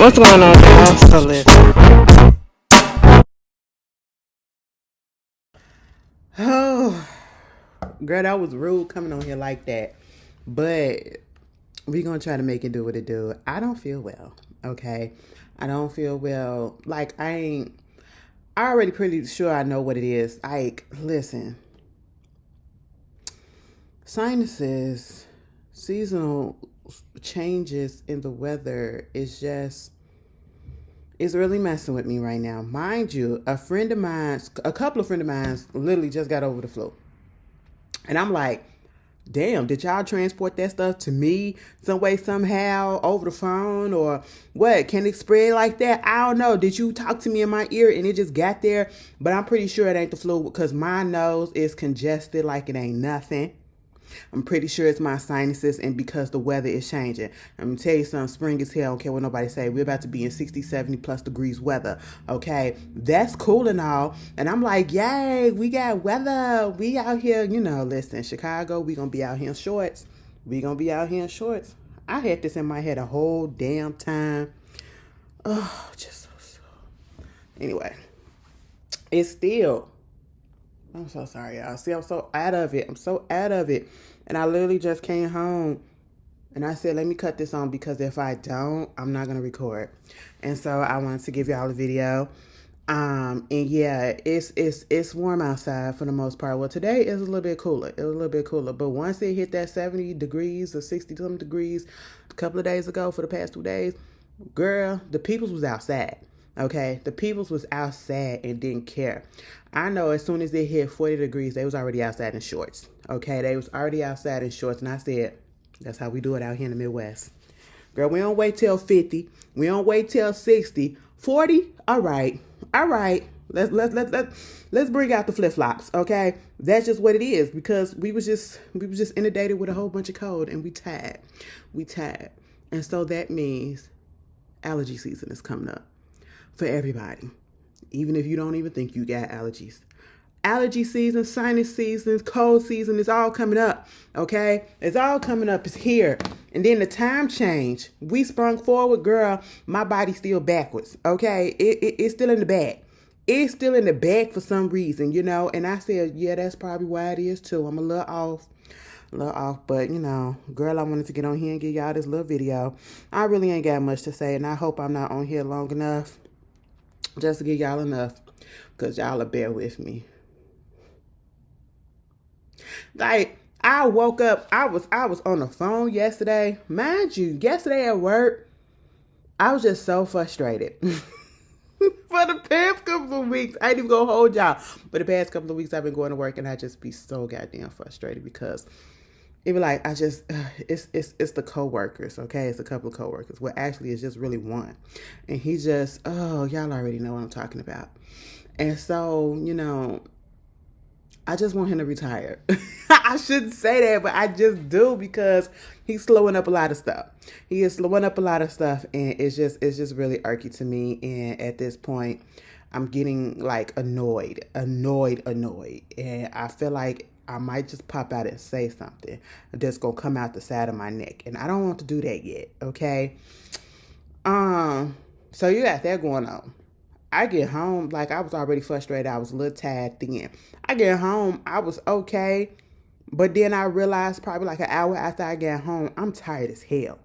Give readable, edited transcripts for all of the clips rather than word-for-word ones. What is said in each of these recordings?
What's going on, y'all? So listen. Oh, girl, that was rude coming on here like that. But we gonna try to make it do what it do. I don't feel well. Okay, I don't feel well. Like I ain't. I already pretty sure I know what it is. Like, listen, sinuses, seasonal changes in the weather is just it's really messing with me right now. Mind you, a couple of friends of mine literally just got over the flu. And I'm like, damn, did y'all transport that stuff to me some way, somehow, over the phone? Or what? Can it spread like that? I don't know. Did you talk to me in my ear and it just got there? But I'm pretty sure it ain't the flu because my nose is congested like it ain't nothing. I'm pretty sure it's my sinuses and because the weather is changing. I'm going to tell you something. Spring is here. I don't care what nobody say. We're about to be in 60, 70 plus degrees weather. Okay. That's cool and all. And I'm like, yay, we got weather. We out here, listen, Chicago, we going to be out here in shorts. We going to be out here in shorts. I had this in my head a whole damn time. Oh, just so. Anyway, it's still. I'm so sorry, y'all. See, I'm so out of it. I'm so out of it. And I literally just came home and I said, let me cut this on because if I don't, I'm not going to record. And so I wanted to give y'all a video. And yeah, it's warm outside for the most part. Well, today is a little bit cooler. It was a little bit cooler. But once it hit that 70 degrees or 60 something degrees a couple of days ago for the past 2 days, girl, the peoples was outside. Okay, the peoples was outside and didn't care. I know as soon as they hit 40 degrees, they was already outside in shorts. Okay, they was already outside in shorts. And I said, that's how we do it out here in the Midwest. Girl, we don't wait till 50. We don't wait till 60. 40? All right. All right. Let's bring out the flip-flops, okay? That's just what it is because we was just inundated with a whole bunch of cold and we tired. We tired. And so that means allergy season is coming up for everybody. Even if you don't even think you got allergies. Allergy season, sinus season, cold season, it's all coming up, okay? It's all coming up. It's here. And then the time change. We sprung forward, girl. My body's still backwards, okay? It's still in the bag. It's still in the bag for some reason, And I said, yeah, that's probably why it is too. I'm a little off. But girl, I wanted to get on here and give y'all this little video. I really ain't got much to say, and I hope I'm not on here long enough just to give y'all enough, because y'all will bear with me. Like, I woke up, I was on the phone yesterday. Mind you, yesterday at work, I was just so frustrated. For the past couple of weeks, I ain't even gonna hold y'all. But the past couple of weeks, I've been going to work, and I just be so goddamn frustrated because it be like it's the coworkers, okay? It's a couple of coworkers. Well, actually, it's just really one, and he just y'all already know what I'm talking about. And so I just want him to retire. I shouldn't say that, but I just do because he's slowing up a lot of stuff. He is slowing up a lot of stuff, and it's just really irky to me. And at this point, I'm getting like annoyed, and I feel like I might just pop out and say something that's gonna come out the side of my neck, and I don't want to do that yet. Okay. So you got that going on. I get home, like I was already frustrated. I was a little tired then. I get home, I was okay. But then I realized probably like an hour after I got home, I'm tired as hell.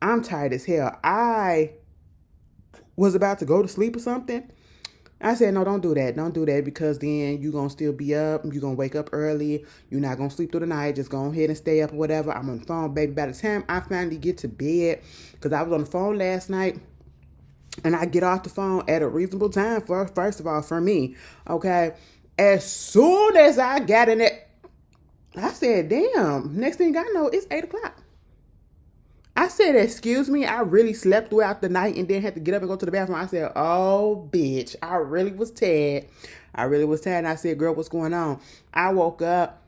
I was about to go to sleep or something. I said, no, don't do that. Don't do that because then you're going to still be up. You're going to wake up early. You're not going to sleep through the night. Just go ahead and stay up or whatever. I'm on the phone, baby. By the time I finally get to bed, because I was on the phone last night, and I get off the phone at a reasonable time first of all, for me, okay? As soon as I got in it, I said, damn, next thing I know, it's 8 o'clock. I said, excuse me, I really slept throughout the night and then had to get up and go to the bathroom. I said, oh, bitch, I really was tired. And I said, girl, what's going on? I woke up.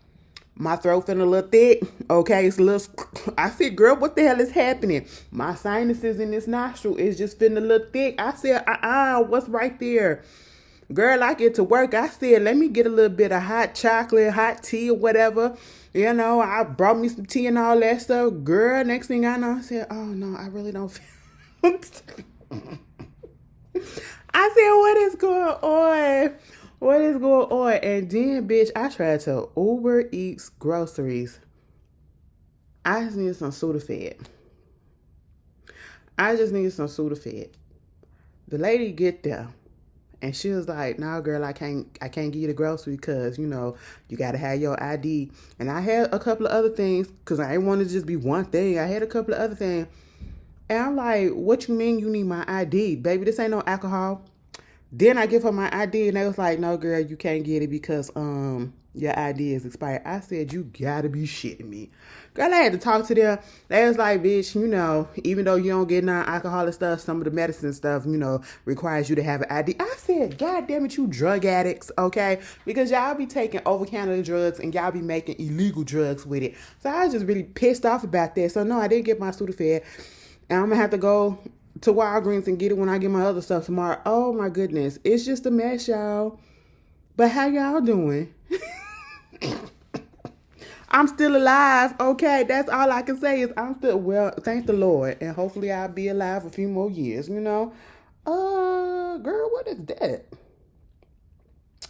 My throat feeling a little thick. Okay, it's a little. I said, girl, what the hell is happening? My sinuses in this nostril is just feeling a little thick. I said, what's right there? Girl, I get to work. I said, let me get a little bit of hot chocolate, hot tea or whatever. I brought me some tea and all that stuff. Girl, next thing I know, I said, oh no, I really don't feel I said, what is going on? What is going on? And then, bitch, I tried to Uber Eats groceries. I just needed some Sudafed. The lady get there. And she was like, "No, girl, I can't give you the grocery because, you got to have your ID." And I had a couple of other things because I didn't want to just be one thing. I had a couple of other things. And I'm like, "What you mean you need my ID? Baby, this ain't no alcohol." Then I give her my ID and they was like, "No, girl, you can't get it because your ID is expired." I said, "You gotta be shitting me." Girl, I had to talk to them. They was like, "Bitch, even though you don't get non-alcoholic stuff, some of the medicine stuff, requires you to have an ID." I said, "God damn it, you drug addicts, okay? Because y'all be taking over-counter drugs and y'all be making illegal drugs with it." So I was just really pissed off about that. So no, I didn't get my Sudafed. And I'm gonna have to go to Walgreens and get it when I get my other stuff tomorrow. Oh my goodness. It's just a mess, y'all. But how y'all doing? I'm still alive. Okay, that's all I can say is I'm still, well, thank the Lord. And hopefully I'll be alive a few more years, girl, what is that?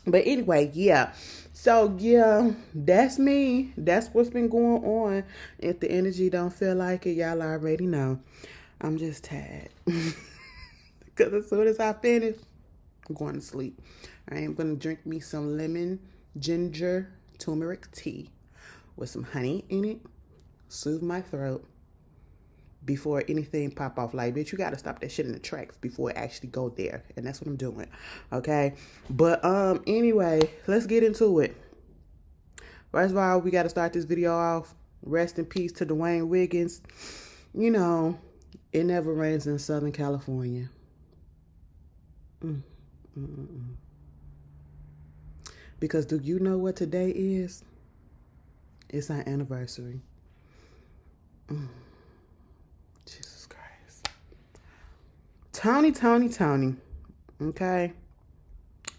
But anyway, yeah. So, yeah, that's me. That's what's been going on. If the energy don't feel like it, y'all already know. I'm just tired. Because as soon as I finish, I'm going to sleep. I am going to drink me some lemon ginger turmeric tea with some honey in it. Soothe my throat before anything pop off. Like, bitch, you got to stop that shit in the tracks before it actually go there. And that's what I'm doing. Okay? But anyway, let's get into it. First of all, we got to start this video off. Rest in peace to Dwayne Wiggins. It never rains in Southern California. Because do you know what today is? It's our anniversary. Jesus Christ. Tony. Okay?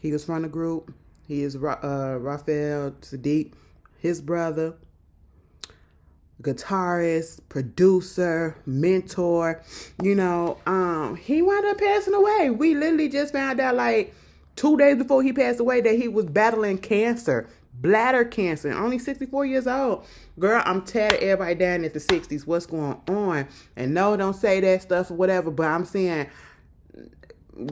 He was from the group. He is Raphael Sadiq, his brother. Guitarist, producer, mentor, he wound up passing away. We literally just found out like 2 days before he passed away that he was battling cancer, bladder cancer, only 64 years old. Girl, I'm tired of everybody dying at the 60s. What's going on? And no, don't say that stuff or whatever, but I'm saying,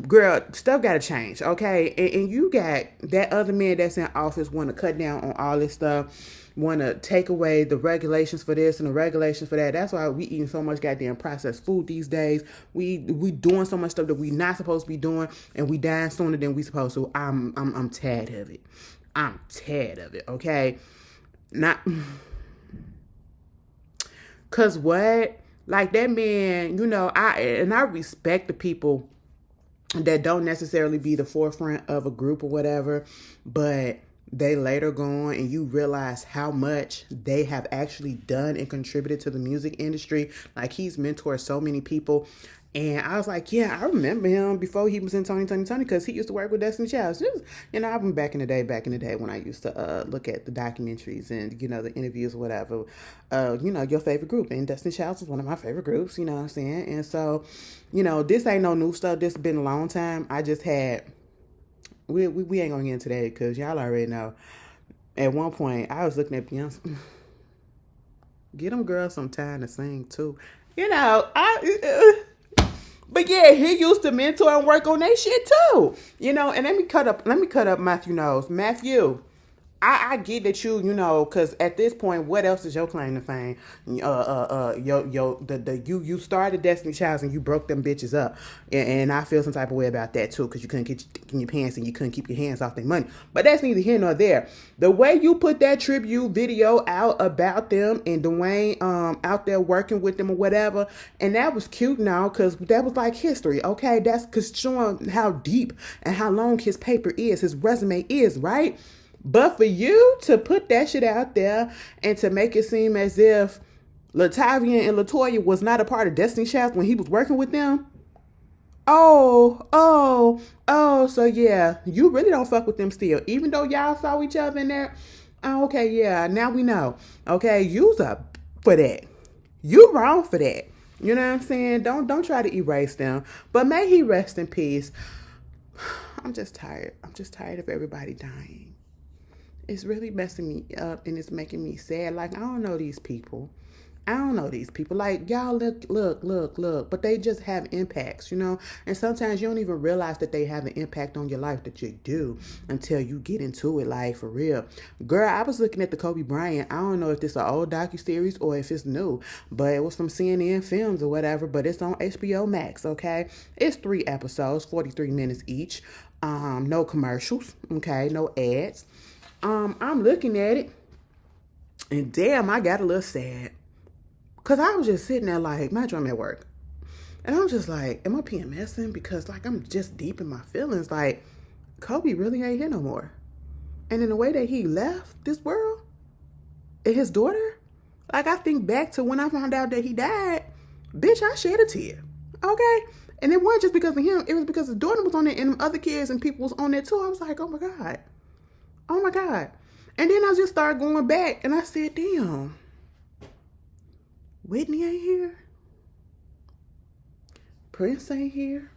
girl, stuff gotta change, okay? And you got that other man that's in office want to cut down on all this stuff, want to take away the regulations for this and the regulations for that. That's why we eating so much goddamn processed food these days. We doing so much stuff that we not supposed to be doing, and we dying sooner than we supposed to. I'm tired of it. I'm tired of it, okay? Not, cause what? Like that man, I respect the people that don't necessarily be the forefront of a group or whatever, but they later go on and you realize how much they have actually done and contributed to the music industry. Like, he's mentored so many people. And I was like, yeah, I remember him before he was in Tony, because he used to work with Destiny Child. I've been back in the day when I used to look at the documentaries and, the interviews or whatever. Your favorite group. And Destiny Child was one of my favorite groups, you know what I'm saying? And so, this ain't no new stuff. This has been a long time. I just had, we ain't going to get into that because y'all already know. At one point, I was looking at Beyonce. Get them girls some time to sing too. But yeah, he used to mentor and work on that shit too. And let me cut up Matthew nose. Matthew, I get that because at this point, what else is your claim to fame? You started Destiny Child and you broke them bitches up, and I feel some type of way about that too, because you couldn't get in your pants and you couldn't keep your hands off their money. But that's neither here nor there. The way you put that tribute video out about them and Dwayne out there working with them or whatever, and that was cute now because that was like history. Okay, that's because showing how deep and how long his paper is, his resume is, right? But for you to put that shit out there and to make it seem as if Latavia and Latoya was not a part of Destiny Child when he was working with them. So yeah, you really don't fuck with them still. Even though y'all saw each other in there. Oh, okay, yeah, now we know. Okay, you's up for that. You wrong for that. You know what I'm saying? Don't try to erase them. But may he rest in peace. I'm just tired. I'm just tired of everybody dying. It's really messing me up and it's making me sad. Like, I don't know these people. I don't know these people. Like, y'all look, but they just have impacts, you know? And sometimes you don't even realize that they have an impact on your life that you do until you get into it, like, for real. Girl, I was looking at the Kobe Bryant. I don't know if this is an old docuseries or if it's new, but it was from CNN Films or whatever, but it's on HBO Max, okay? It's 3 episodes, 43 minutes each. No commercials, okay? No ads. I'm looking at it, and damn, I got a little sad. Because I was just sitting there like, my drum at work. And I'm just like, am I PMSing? Because, like, I'm just deep in my feelings. Like, Kobe really ain't here no more. And in the way that he left this world, and his daughter, like, I think back to when I found out that he died, bitch, I shed a tear. Okay? And it wasn't just because of him. It was because his daughter was on there and other kids and people was on there too. I was like, oh my God. Oh my God. And then I just started going back and I said, damn. Whitney ain't here. Prince ain't here.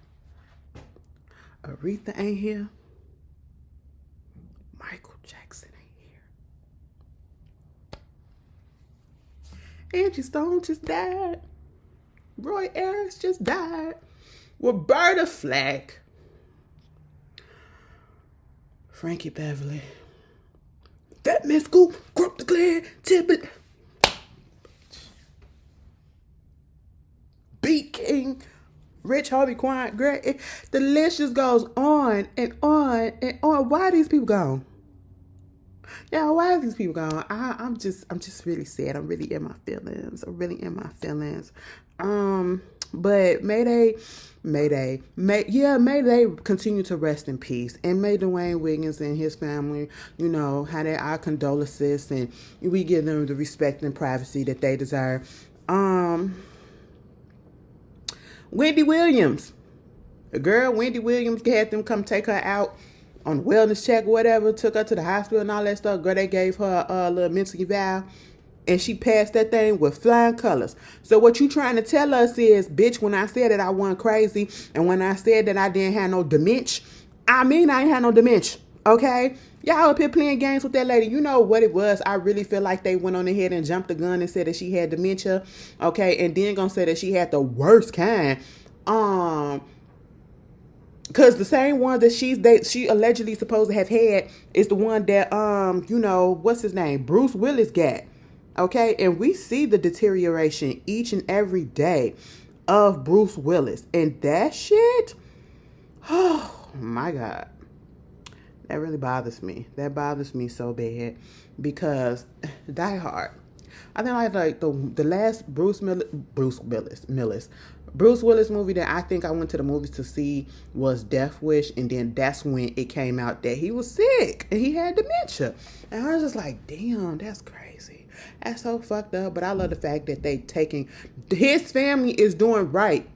Aretha ain't here. Michael Jackson ain't here. Angie Stone just died. Roy Ayers just died. Roberta Flack. Frankie Beverly. That Miss Scoop, Group the Clear, Tibbet. Beat King, Rich Harvey Quine, Greg. The list just goes on and on and on. Why are these people gone? Yeah, why are these people gone? I'm just really sad. I'm really in my feelings. But may they continue to rest in peace, and may Dwayne Wiggins and his family, you know, have our condolences, and we give them the respect and privacy that they deserve. Wendy Williams. The girl, Wendy Williams, had them come take her out on wellness check or whatever, took her to the hospital and all that stuff. Girl, they gave her a little mental eval, and she passed that thing with flying colors. So what you trying to tell us is, bitch, when I said that I wasn't crazy, and when I said that I didn't have no dementia, I mean I ain't had no dementia, okay? Y'all up here playing games with that lady. You know what it was. I really feel like they went on ahead and jumped the gun and said that she had dementia. Okay. And then gonna say that she had the worst kind. Cause the same one that she allegedly supposed to have had is the one that, you know, what's his name? Bruce Willis got. Okay. And we see the deterioration each and every day of Bruce Willis. And that shit, oh my God. That really bothers me. That bothers me so bad because Die Hard. I think like the last Bruce Willis movie that I think I went to the movies to see was Death Wish, and then that's when it came out that he was sick and he had dementia, and I was just like, damn, that's crazy. That's so fucked up. But I love the fact that his family is doing right.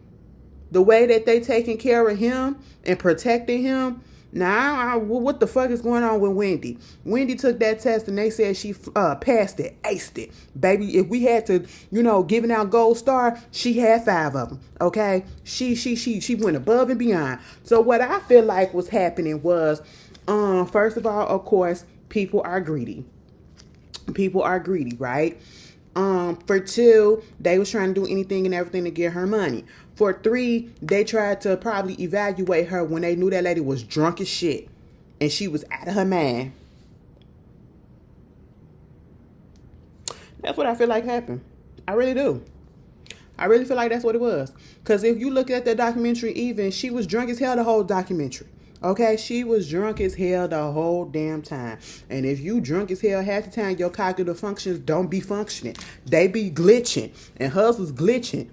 The way that they taking care of him and protecting him. Now, what the fuck is going on with Wendy? Wendy took that test and they said she passed it, aced it. Baby, if we had to, you know, giving out gold star, she had 5 of them, okay? She went above and beyond. So what I feel like was happening was, first of all, of course, people are greedy. People are greedy, right? For 2, they was trying to do anything and everything to get her money. For 3, they tried to probably evaluate her when they knew that lady was drunk as shit and she was out of her mind. That's what I feel like happened. I really do. I really feel like that's what it was. Because if you look at the documentary, even, she was drunk as hell the whole documentary. Okay, she was drunk as hell the whole damn time. And if you drunk as hell half the time, your cognitive functions don't be functioning. They be glitching. And hers was glitching.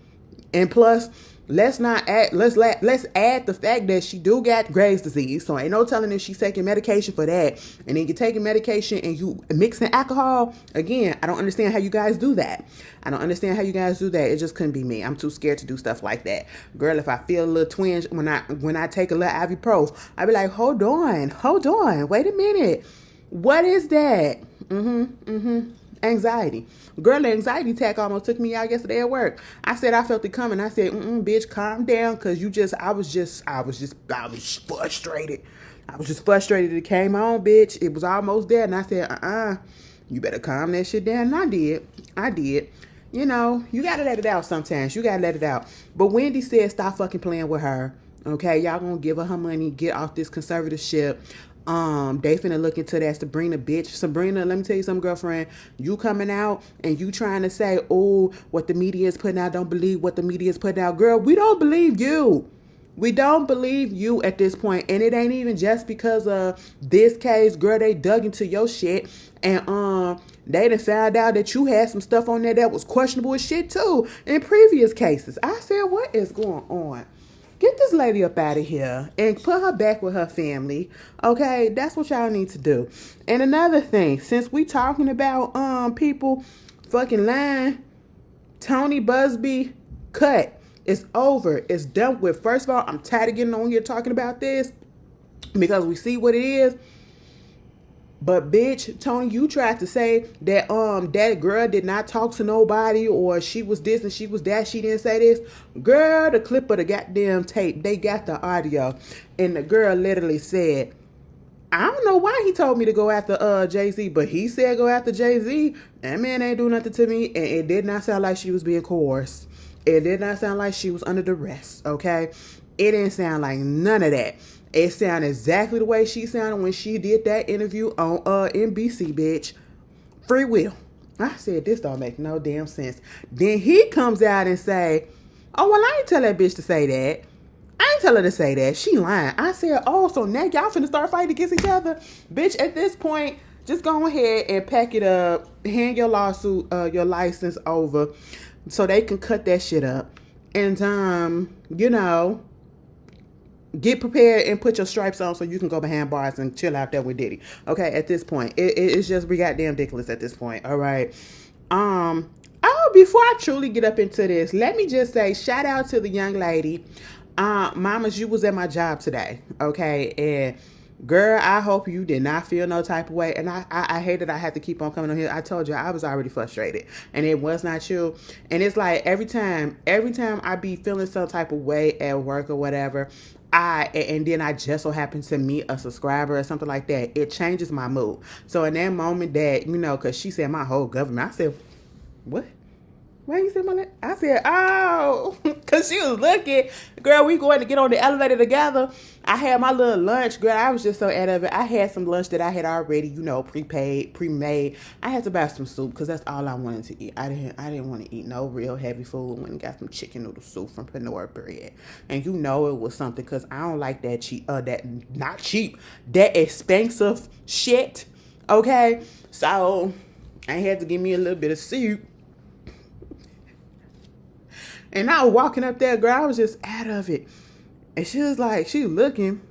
And plus, let's add the fact that she do got Graves' disease. So ain't no telling if she's taking medication for that. And then you're taking medication and you mixing alcohol. Again, I don't understand how you guys do that. It just couldn't be me. I'm too scared to do stuff like that. Girl, if I feel a little twinge when I take a little ibuprofen, I be like, hold on, wait a minute. What is that? Anxiety. Girl, the anxiety attack almost took me out yesterday at work. I said I felt it coming. I said, bitch, calm down, cause I was frustrated. I was just frustrated. It came on, bitch. It was almost there, and I said, you better calm that shit down. And I did. You know, you gotta let it out sometimes. You gotta let it out. But Wendy said, stop fucking playing with her. Okay, y'all gonna give her money, get off this conservatorship. They finna look into that Sabrina bitch. Sabrina, let me tell you something, girlfriend. You coming out and you trying to say, oh, what the media is putting out, don't believe what the media is putting out. Girl, we don't believe you. We don't believe you at this point. And it ain't even just because of this case. Girl, they dug into your shit. And they done found out that you had some stuff on there that was questionable as shit too in previous cases. I said, what is going on? Get this lady up out of here and put her back with her family. Okay, that's what y'all need to do. And another thing, since we talking about people fucking lying, Tony Busby cut. It's over. It's done with. First of all, I'm tired of getting on here talking about this because we see what it is. But bitch, Tony, you tried to say that that girl did not talk to nobody, or she was this and she was that. She didn't say this. Girl, the clip of the goddamn tape, they got the audio, and the girl literally said, I don't know why he told me to go after Jay-Z, but he said go after Jay-Z. That man ain't do nothing to me, and it did not sound like she was being coerced. It did not sound like she was under duress, okay? It didn't sound like none of that. It sounded exactly the way she sounded when she did that interview on NBC, bitch. Free will. I said, this don't make no damn sense. Then he comes out and say, oh, well, I ain't tell that bitch to say that. I ain't tell her to say that. She lying. I said, oh, so now y'all finna start fighting against each other? Bitch, at this point, just go ahead and pack it up. Hand your lawsuit, your license over so they can cut that shit up. And, you know, get prepared and put your stripes on so you can go behind bars and chill out there with Diddy. Okay, at this point. It's just goddamn ridiculous at this point. All right. Before I truly get up into this, let me just say shout out to the young lady. Mamas, you was at my job today. Okay, and girl, I hope you did not feel no type of way. And I hate that I had to keep on coming on here. I told you I was already frustrated, and it was not you. And it's like every time I be feeling some type of way at work or whatever, and then I just so happen to meet a subscriber or something like that, it changes my mood. So in that moment that, you know, because she said my whole government, I said, what? Why you say my name? I said, oh, because she was looking. Girl, we going to get on the elevator together. I had my little lunch. Girl, I was just so out of it. I had some lunch that I had already, you know, pre-made. I had to buy some soup because that's all I wanted to eat. I didn't want to eat no real heavy food. Went and got some chicken noodle soup from Panora Bread. And you know it was something because I don't like that cheap, that expensive shit. Okay? So I had to give me a little bit of soup. And I was walking up there, girl, I was just out of it. And she was like, she looking.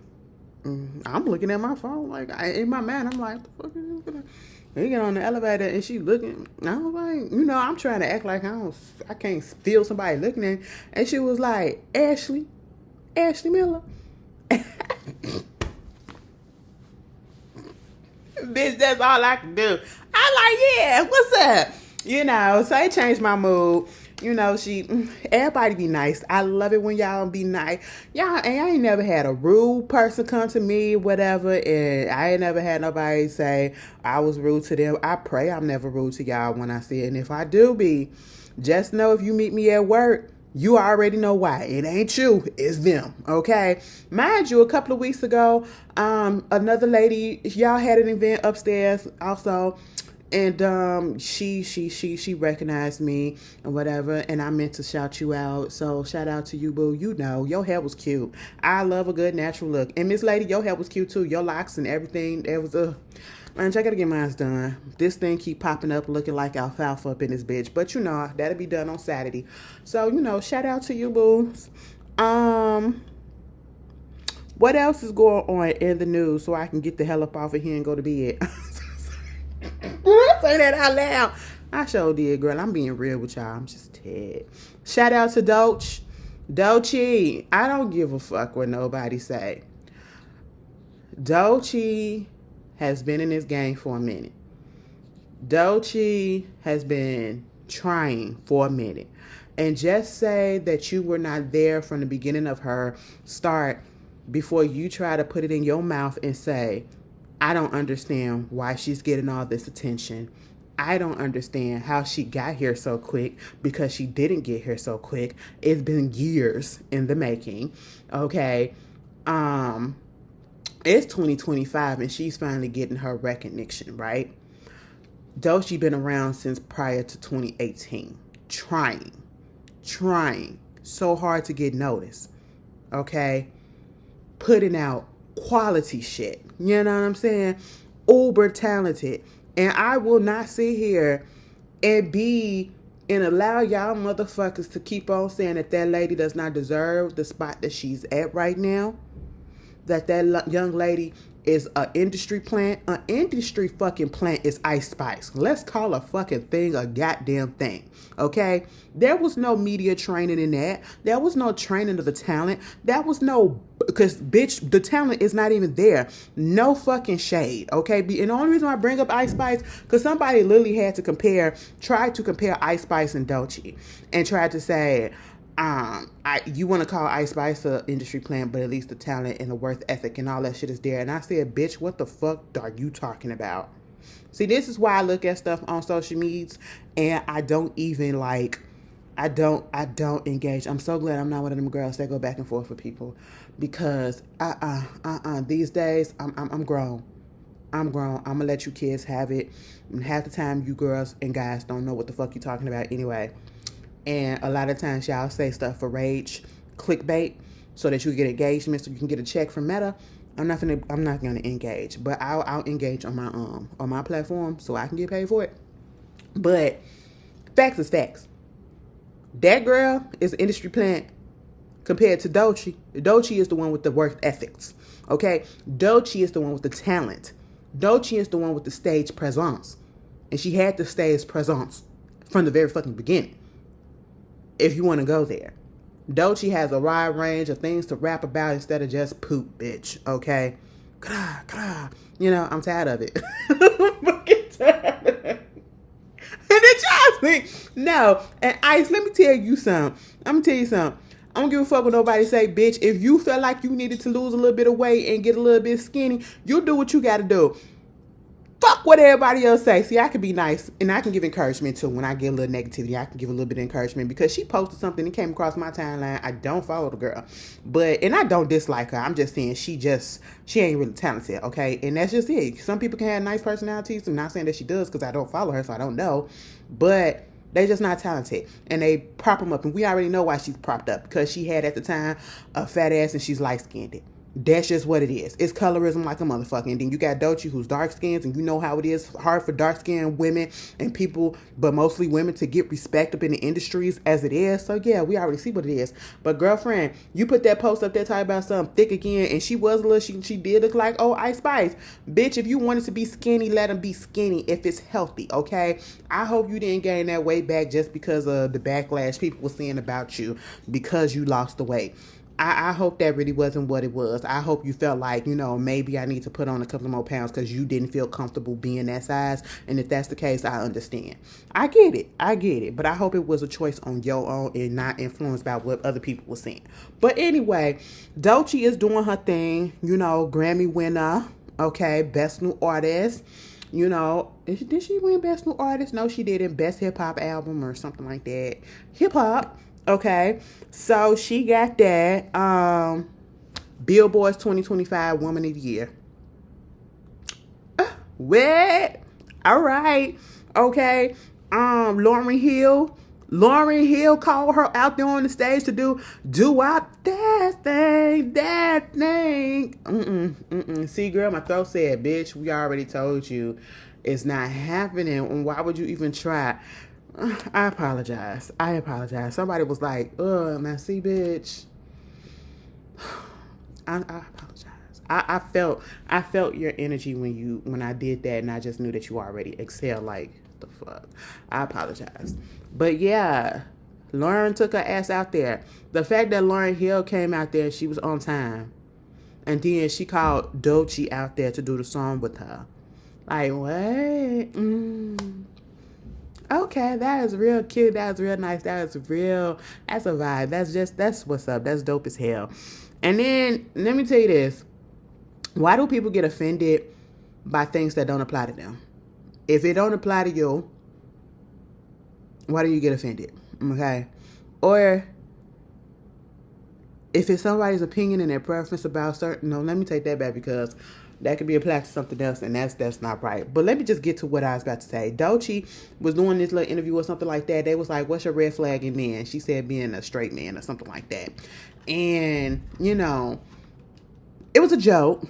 I'm looking at my phone. Like, in my mind, I'm like, what the fuck is this gonna... We get on the elevator and she looking. I was like, you know, I'm trying to act like I can't feel somebody looking at me. And she was like, AshleyShyMiller. Bitch, that's all I can do. I like, yeah, what's up? You know, so it changed my mood. You know, everybody be nice. I love it when y'all be nice. Y'all, and I ain't never had a rude person come to me, whatever, and I ain't never had nobody say I was rude to them. I pray I'm never rude to y'all when I see it. And if I do be, just know if you meet me at work, you already know why. It ain't you, it's them, okay? Mind you, a couple of weeks ago, another lady, y'all had an event upstairs also. And she recognized me and whatever, and I meant to shout you out. So shout out to you, boo. You know, your hair was cute. I love a good natural look. And Miss Lady, your hair was cute too. Your locks and everything. It was man, I gotta get mine done. This thing keep popping up looking like alfalfa up in this bitch. But you know, that'll be done on Saturday. So, you know, shout out to you, boo. What else is going on in the news so I can get the hell up off of here and go to bed? Did I say that out loud? I sure did, girl. I'm being real with y'all. I'm just dead. Shout out to Doechii. I don't give a fuck what nobody say. Doechii has been in this game for a minute. Doechii has been trying for a minute. And just say that you were not there from the beginning of her start before you try to put it in your mouth and say, I don't understand why she's getting all this attention. I don't understand how she got here so quick, because she didn't get here so quick. It's been years in the making. Okay. It's 2025 and she's finally getting her recognition, right? Doechii been around since prior to 2018, trying so hard to get noticed, okay? Putting out quality shit, you know what I'm saying? Uber talented. And I will not sit here and allow y'all motherfuckers to keep on saying that lady does not deserve the spot that she's at right now. That young lady is an industry plant. An industry fucking plant is Ice Spice. Let's call a fucking thing a goddamn thing. Okay? There was no media training in that. There was no training of the talent. That was no, because bitch, the talent is not even there. No fucking shade. Okay? And the only reason I bring up Ice Spice, because somebody literally tried to compare Ice Spice and Doechii, and tried to say, you want to call Ice Spice a industry plant, but at least the talent and the worth ethic and all that shit is there. And I said, bitch, what the fuck are you talking about? See, this is why I look at stuff on social medias and I don't even I don't engage. I'm so glad I'm not one of them girls that go back and forth with people, because these days I'm grown. I'm gonna let you kids have it. And half the time you girls and guys don't know what the fuck you're talking about anyway. And a lot of times y'all say stuff for rage, clickbait, so that you get engagement, so you can get a check from Meta. I'm not gonna engage, but I'll engage on my platform so I can get paid for it. But facts is facts. That girl is an industry plant compared to Doechii. Doechii is the one with the work ethics. Okay? Doechii is the one with the talent. Doechii is the one with the stage presence. And she had the stage presence from the very fucking beginning. If you want to go there. Doechii has a wide range of things to rap about instead of just poop, bitch. Okay? You know, I'm tired of it. I'm fucking tired of it. And then y'all think, no. And Ice, let me tell you something. I'm going to tell you something. I don't give a fuck what nobody say, bitch. If you felt like you needed to lose a little bit of weight and get a little bit skinny, you do what you got to do. Fuck what everybody else say. See, I can be nice and I can give encouragement too. When I get a little negativity, I can give a little bit of encouragement, because she posted something that came across my timeline. I don't follow the girl, and I don't dislike her. I'm just saying she ain't really talented, okay? And that's just it. Some people can have nice personalities. I'm not saying that she does, because I don't follow her, so I don't know. But they just not talented, and they prop them up, and we already know why she's propped up, because she had at the time a fat ass and she's light-skinned. That's just what it is. It's colorism like a motherfucker. And then you got Doechii, who's dark skinned, and you know how it is hard for dark skinned women and people, but mostly women, to get respect up in the industries as it is. So yeah, we already see what it is. But girlfriend, you put that post up there talking about something thick again, and she was a little, she did look like, oh, Ice Spice. Bitch, if you wanted to be skinny, let them be skinny if it's healthy, okay? I hope you didn't gain that weight back just because of the backlash people were saying about you because you lost the weight. I hope that really wasn't what it was. I hope you felt like, maybe I need to put on a couple more pounds because you didn't feel comfortable being that size. And if that's the case, I understand. I get it. But I hope it was a choice on your own and not influenced by what other people were saying. But anyway, Doechii is doing her thing, Grammy winner, okay, best new artist. Did she win best new artist? No, she didn't. Best hip hop album or something like that. Hip hop. Okay, so she got that. Billboard's 2025 Woman of the Year. What? All right. Okay. Lauryn Hill called her out there on the stage to do that thing. See, girl, my throat said, bitch, we already told you it's not happening. And why would you even try? I apologize. Somebody was like, now see, bitch. I apologize. I felt your energy when I did that, and I just knew that you already exhaled like the fuck. I apologize. But yeah, Lauryn took her ass out there. The fact that Lauryn Hill came out there, she was on time. And then she called Doechii out there to do the song with her. Like, what? Okay, that is real cute. That is real nice. That's a vibe. That's what's up. That's dope as hell. And then, let me tell you this. Why do people get offended by things that don't apply to them? If it don't apply to you, why do you get offended? Okay? Or if it's somebody's opinion and their preference about certain, no, let me take that back, because that could be applied to something else, and that's not right. But let me just get to what I was about to say. Doechii was doing this little interview or something like that. They was like, what's your red flag in men? She said being a straight man or something like that. And, it was a joke,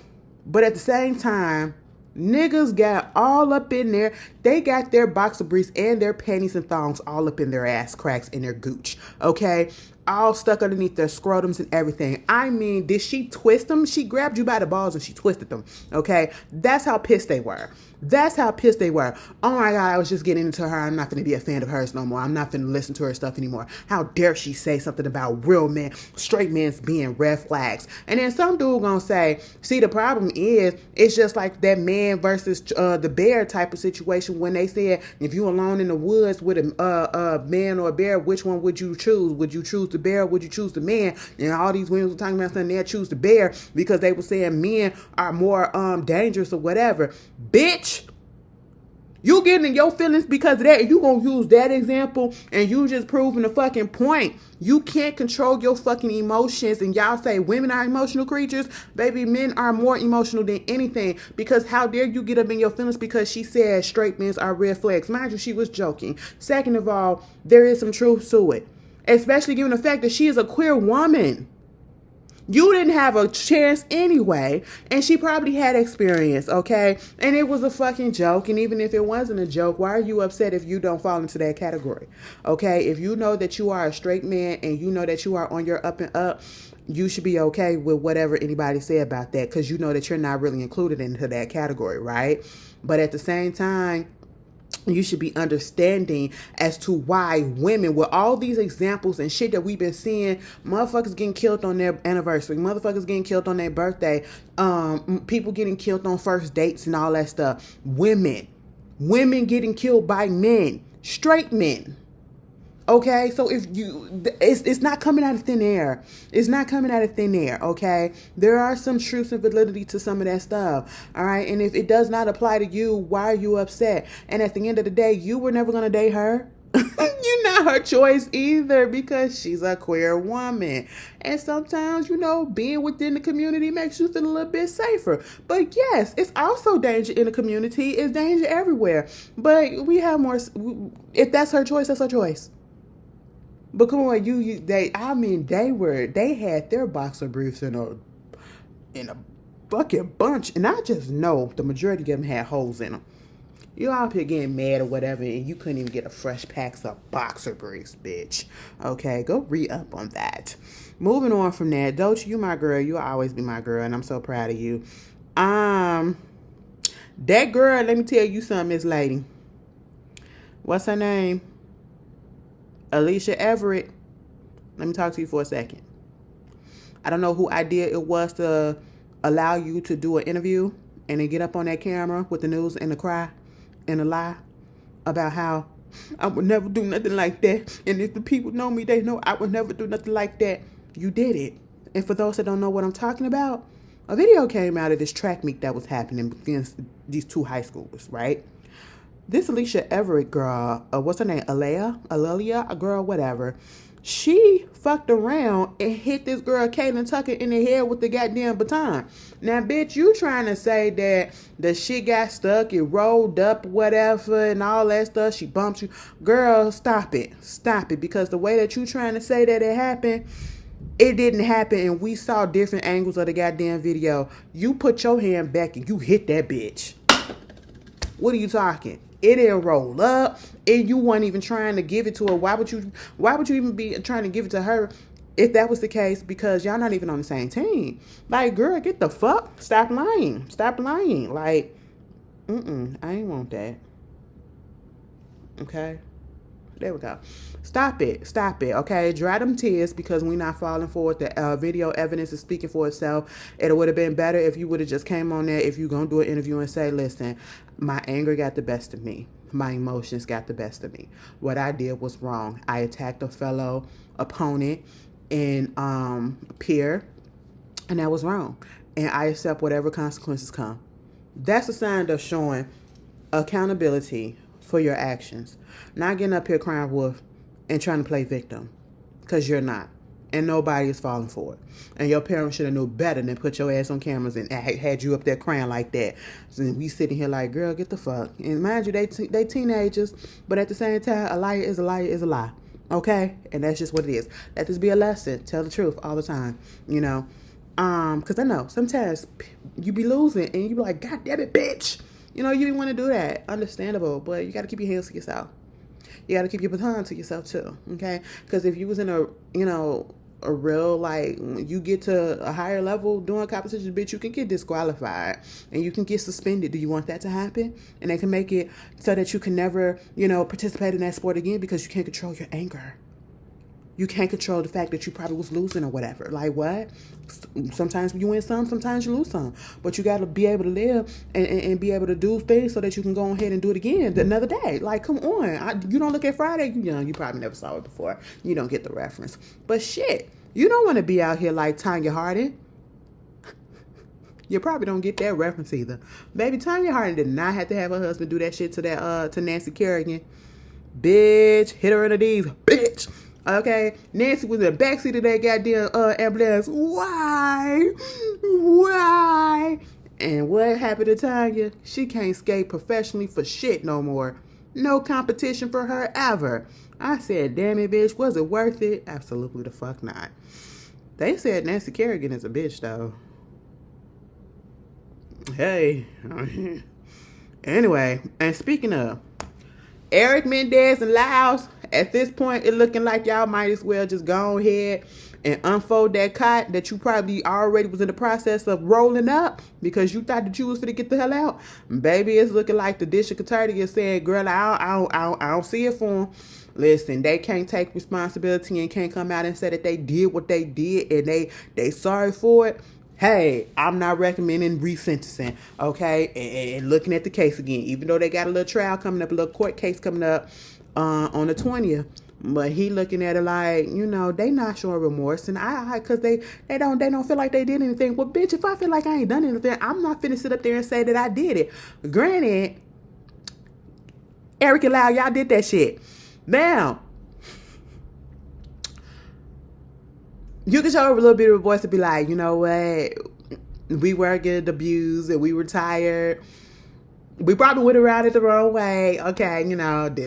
but at the same time, niggas got all up in there. They got their boxer briefs and their panties and thongs all up in their ass cracks and their gooch. Okay? All stuck underneath their scrotums and everything. I mean, did she twist them? She grabbed you by the balls and she twisted them. Okay? That's how pissed they were. That's how pissed they were. Oh my God, I was just getting into her. I'm not going to be a fan of hers no more. I'm not going to listen to her stuff anymore. How dare she say something about real men, straight men being red flags. And then some dude going to say, see, the problem is, it's just like that man versus the bear type of situation when they said, if you alone in the woods with a man or a bear, which one would you choose? Would you choose the bear or would you choose the man? And all these women were talking about something, they'd choose the bear because they were saying men are more dangerous or whatever. Bitch, you getting in your feelings because of that, and you gonna use that example, and you just proving the fucking point. You can't control your fucking emotions, and y'all say women are emotional creatures. Baby, men are more emotional than anything, because how dare you get up in your feelings because she said straight men are red flags. Mind you, she was joking. Second of all, there is some truth to it, especially given the fact that she is a queer woman. You didn't have a chance anyway, and she probably had experience, okay? And it was a fucking joke, and even if it wasn't a joke, why are you upset if you don't fall into that category, okay? If you know that you are a straight man and you know that you are on your up and up, you should be okay with whatever anybody say about that, because you know that you're not really included into that category, right? But at the same time, you should be understanding as to why women, with all these examples and shit that we've been seeing, motherfuckers getting killed on their anniversary, motherfuckers getting killed on their birthday, people getting killed on first dates and all that stuff. Women getting killed by men, straight men. Okay, so if you, it's not coming out of thin air. It's not coming out of thin air, okay? There are some truth and validity to some of that stuff, all right? And if it does not apply to you, why are you upset? And at the end of the day, you were never going to date her. You're not her choice either, because she's a queer woman. And sometimes, being within the community makes you feel a little bit safer. But yes, it's also danger in the community. It's danger everywhere. But we have more, if that's her choice, that's her choice. But come on, they had their boxer briefs in a fucking bunch, and I just know the majority of them had holes in them. You all up here getting mad or whatever, and you couldn't even get a fresh pack of boxer briefs, bitch. Okay, go re-up on that. Moving on from that, Doechii, you my girl. You'll always be my girl, and I'm so proud of you. That girl, let me tell you something, Miss Lady. What's her name? Alicia Everett. Let me talk to you for a second. I don't know who idea it was to allow you to do an interview and then get up on that camera with the news and the cry and the lie about how I would never do nothing like that. And if the people know me, they know I would never do nothing like that. You did it. And for those that don't know what I'm talking about, a video came out of this track meet that was happening against these two high schoolers, right? This Alicia Everett girl, what's her name? Alelia, a girl, whatever. She fucked around and hit this girl, Caitlin Tucker, in the head with the goddamn baton. Now, bitch, you trying to say that the shit got stuck, it rolled up, whatever, and all that stuff. She bumped you. Girl, stop it. Stop it. Because the way that you trying to say that it happened, it didn't happen, and we saw different angles of the goddamn video. You put your hand back and you hit that bitch. What are you talking? It didn't roll up, and you weren't even trying to give it to her. Why would you even be trying to give it to her if that was the case? Because y'all not even on the same team. Like, girl, get the fuck. Stop lying. Stop lying. Like, I ain't want that. Okay? There we go. Stop it. Stop it. Okay. Dry them tears because we're not falling for it. The video evidence is speaking for itself. It would have been better if you would have just came on there if you're going to do an interview and say, listen, my anger got the best of me. My emotions got the best of me. What I did was wrong. I attacked a fellow opponent and peer, and that was wrong. And I accept whatever consequences come. That's a sign of showing accountability for your actions. Not getting up here crying wolf and trying to play victim, because you're not. And nobody is falling for it. And your parents should have known better than put your ass on cameras and had you up there crying like that. So we sitting here like, girl, get the fuck. And mind you, they teenagers, but at the same time, a liar is a liar is a lie. Okay? And that's just what it is. Let this be a lesson. Tell the truth all the time. You know? Because I know sometimes you be losing and you be like, God damn it, bitch. You know, you didn't want to do that. Understandable. But you got to keep your hands to yourself. You got to keep your baton to yourself too. Okay? Because if you was in a real, like, you get to a higher level doing competition, bitch, you can get disqualified and you can get suspended. Do you want that to happen? And they can make it so that you can never, participate in that sport again because you can't control your anger. You can't control the fact that you probably was losing or whatever. Like, what? Sometimes you win some, sometimes you lose some. But you got to be able to live and be able to do things so that you can go ahead and do it again another day. Like, come on. You don't look at Friday. You probably never saw it before. You don't get the reference. But shit, you don't want to be out here like Tanya Harding. You probably don't get that reference either. Baby, Tanya Harding did not have to have her husband do that shit to Nancy Kerrigan. Bitch, hit her in the knees. Bitch. Okay, Nancy was in the backseat of that goddamn ambulance. Why? And what happened to Tanya? She can't skate professionally for shit no more. No competition for her ever. I said, damn it, bitch, was it worth it? Absolutely the fuck not. They said Nancy Kerrigan is a bitch, though. Hey. Anyway, and speaking of, Eric Mendez and Lyles, at this point, it looking like y'all might as well just go ahead and unfold that cot that you probably already was in the process of rolling up because you thought that you was going to get the hell out. Baby, it's looking like the district attorney is saying, girl, I don't see it for them. Listen, they can't take responsibility and can't come out and say that they did what they did and they sorry for it. Hey, I'm not recommending resentencing, okay? And looking at the case again, even though they got a little trial coming up, a little court case coming up on the 20th. But he looking at it like, they not showing remorse. And because they don't feel like they did anything. Well, bitch, if I feel like I ain't done anything, I'm not finna sit up there and say that I did it. Granted, Eric and Lyle, y'all did that shit. Now, you can show a little bit of a voice to be like, you know what? We were getting abused and we were tired. We probably went around it the wrong way. Okay, didn't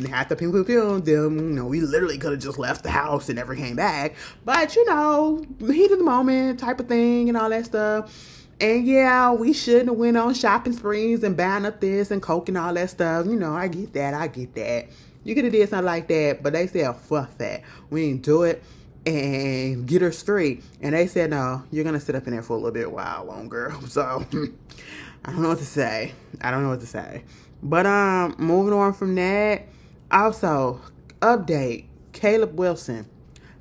have to pew them. We literally could have just left the house and never came back. But, heat of the moment type of thing and all that stuff. And yeah, we shouldn't have went on shopping sprees and buying up this and coke and all that stuff. I get that. You could have did something like that, but they said, fuck that. We didn't do it. And get her straight. And they said, no, you're going to sit up in there for a little bit while longer. So, I don't know what to say. But, moving on from that. Also, update. Caleb Wilson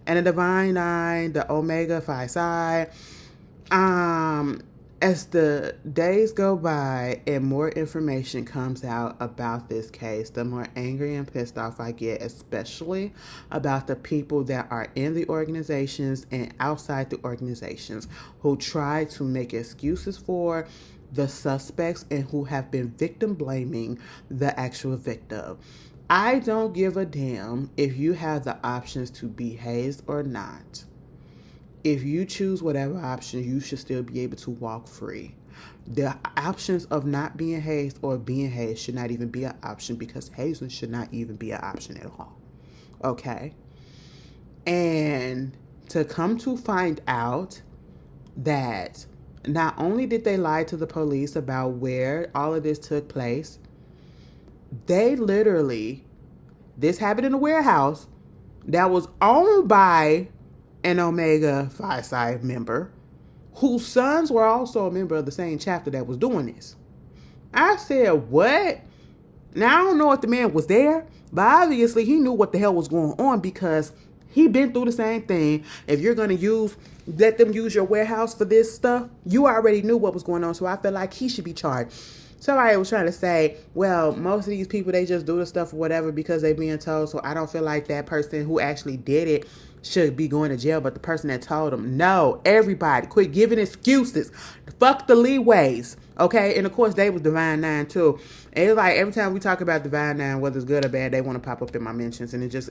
and the Divine Nine, the Omega Phi Psi. As the days go by and more information comes out about this case, the more angry and pissed off I get, especially about the people that are in the organizations and outside the organizations who try to make excuses for the suspects and who have been victim blaming the actual victim. I don't give a damn if you have the options to be hazed or not. If you choose whatever option, you should still be able to walk free. The options of not being hazed or being hazed should not even be an option because hazing should not even be an option at all. Okay? And to come to find out that not only did they lie to the police about where all of this took place, they literally, this happened in a warehouse that was owned by an Omega Phi Psi member whose sons were also a member of the same chapter that was doing this. I said, what? Now, I don't know if the man was there, but obviously he knew what the hell was going on because he been through the same thing. If you're going to let them use your warehouse for this stuff, you already knew what was going on. So I feel like he should be charged. Somebody was trying to say, well, most of these people, they just do the stuff or whatever because they being told. So I don't feel like that person who actually did it should be going to jail, but the person that told them. No, everybody, quit giving excuses. Fuck the leeways. Okay, and of course they was Divine 9 too. And it's like every time we talk about Divine 9, whether it's good or bad, they want to pop up in my mentions, and it gets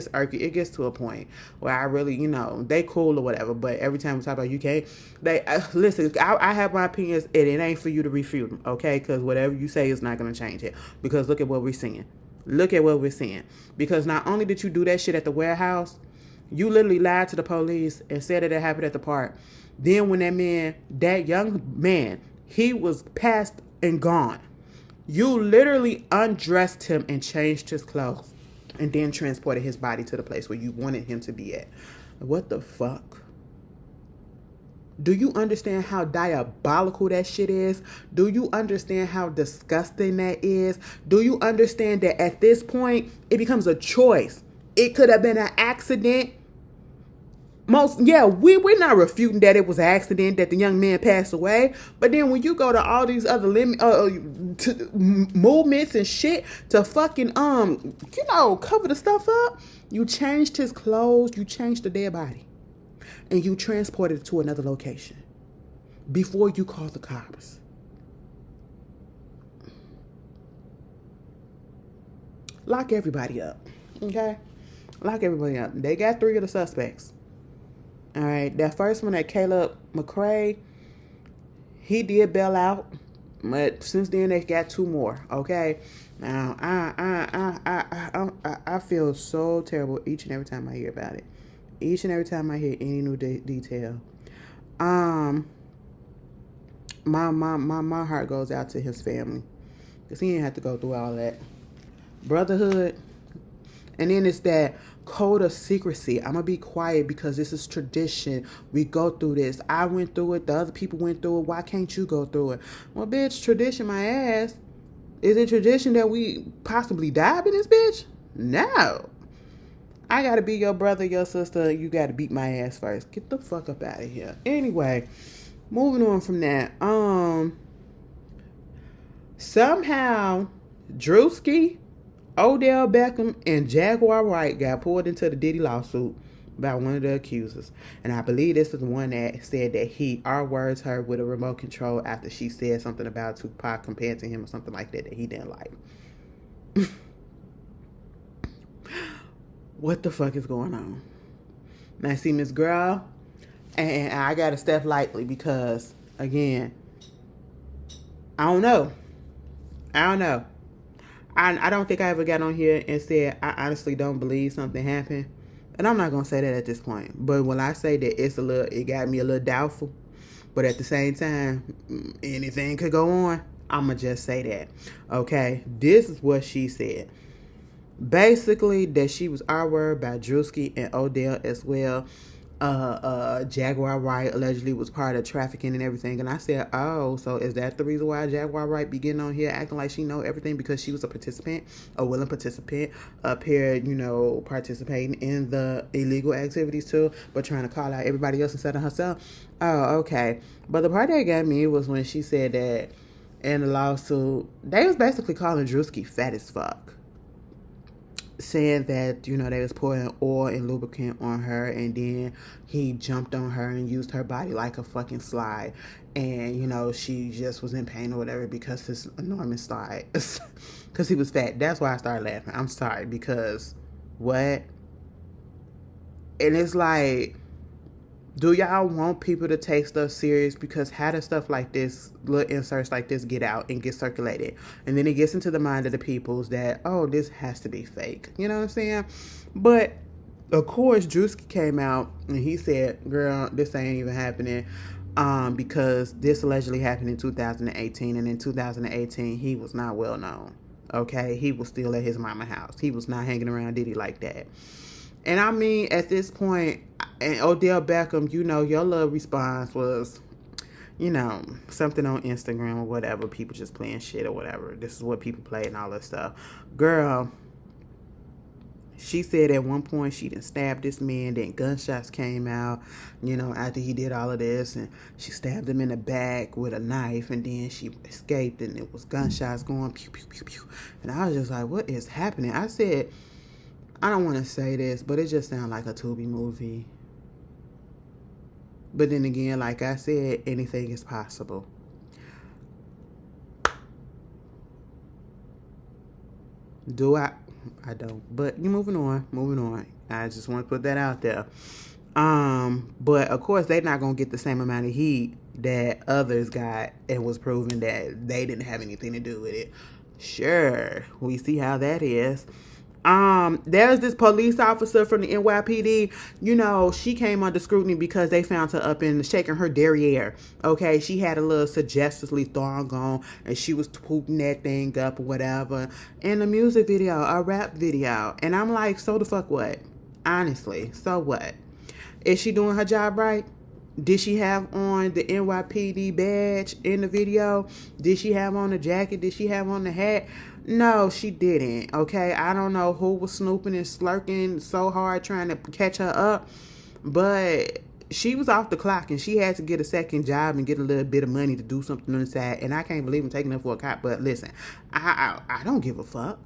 irky. It gets to a point where I really, they cool or whatever. But every time we talk about UK, they listen. I have my opinions, and it ain't for you to refute them, okay? Because whatever you say is not gonna change it. Because look at what we're seeing. Look at what we're seeing. Because not only did you do that shit at the warehouse, you literally lied to the police and said that it happened at the park. Then when that young man, he was passed and gone. You literally undressed him and changed his clothes and then transported his body to the place where you wanted him to be at. What the fuck? Do you understand how diabolical that shit is? Do you understand how disgusting that is? Do you understand that at this point, it becomes a choice? It could have been an accident. We're not refuting that it was an accident that the young man passed away. But then when you go to all these other movements and shit to fucking cover the stuff up, you changed his clothes, you changed the dead body, and you transported it to another location before you called the cops. Lock everybody up, okay? Lock everybody up. They got 3 of the suspects. All right, that first one, that Caleb McRae, he did bail out, but since then they got 2 more. Okay, now I feel so terrible each and every time I hear about it. Each and every time I hear any new detail, my heart goes out to his family because he didn't have to go through all that brotherhood, and then it's that code of secrecy. I'm gonna be quiet because this is tradition. We go through this. I went through it. The other people went through it. Why can't you go through it? Well, bitch, tradition my ass. Is it tradition that we possibly die in this bitch? No. I gotta be your brother, your sister. You gotta beat my ass first. Get the fuck up out of here. Anyway, moving on from that. Somehow, Doechii, Odell Beckham, and Jaguar Wright got pulled into the Diddy lawsuit by one of the accusers. And I believe this is the one that said that our words her with a remote control after she said something about Tupac compared to him or something like that he didn't like. What the fuck is going on? Now, see, Miss Girl, and I got to step lightly because, again, I don't know. I don't think I ever got on here and said I honestly don't believe something happened. And I'm not going to say that at this point. But when I say that it got me a little doubtful. But at the same time, anything could go on. I'm going to just say that. Okay? This is what she said. Basically, that she was R-word by Doechii and Odell as well. Jaguar Wright allegedly was part of trafficking and everything. And I said, oh, so is that the reason why Jaguar Wright be getting on here acting like she know everything? Because she was a willing participant up here, participating in the illegal activities too, but trying to call out everybody else instead of herself. Oh, okay. But the part that got me was when she said that in the lawsuit, they was basically calling Doechii fat as fuck. Saying that, they was pouring oil and lubricant on her, and then he jumped on her and used her body like a fucking slide. And, she just was in pain or whatever because his enormous slide. Because he was fat. That's why I started laughing. I'm sorry, because what? And it's like, do y'all want people to take stuff serious? Because how does stuff like this, little inserts like this, get out and get circulated? And then it gets into the mind of the peoples that, oh, this has to be fake. You know what I'm saying? But, of course, Doechii came out and he said, girl, this ain't even happening. Because this allegedly happened in 2018. And in 2018, he was not well known. Okay? He was still at his mama's house. He was not hanging around Diddy like that. And I mean, at this point, and Odell Beckham, your little response was, something on Instagram or whatever. People just playing shit or whatever. This is what people play and all that stuff. Girl, she said at one point she done stabbed this man, then gunshots came out, after he did all of this, and she stabbed him in the back with a knife, and then she escaped, and it was gunshots going pew, pew, pew, pew. And I was just like, what is happening? I said, I don't want to say this, but it just sounds like a Tubi movie. But then again, like I said, anything is possible. Do I don't. But you moving on. I just want to put that out there. But of course they're not gonna get the same amount of heat that others got and was proven that they didn't have anything to do with it. Sure, we see how that is. There's this police officer from the NYPD. She came under scrutiny because they found her up in shaking her derriere. Okay, she had a little suggestively thong on, and she was pooping that thing up or whatever in a music video, a rap video. And I'm like, so the fuck what? Honestly, so what? Is she doing her job right? Did she have on the NYPD badge in the video? Did she have on the jacket? Did she have on the hat? No, she didn't. Okay, I don't know who was snooping and slurking so hard trying to catch her up, but she was off the clock and she had to get a second job and get a little bit of money to do something on the side. And I can't believe I'm taking her for a cop. But listen, I don't give a fuck.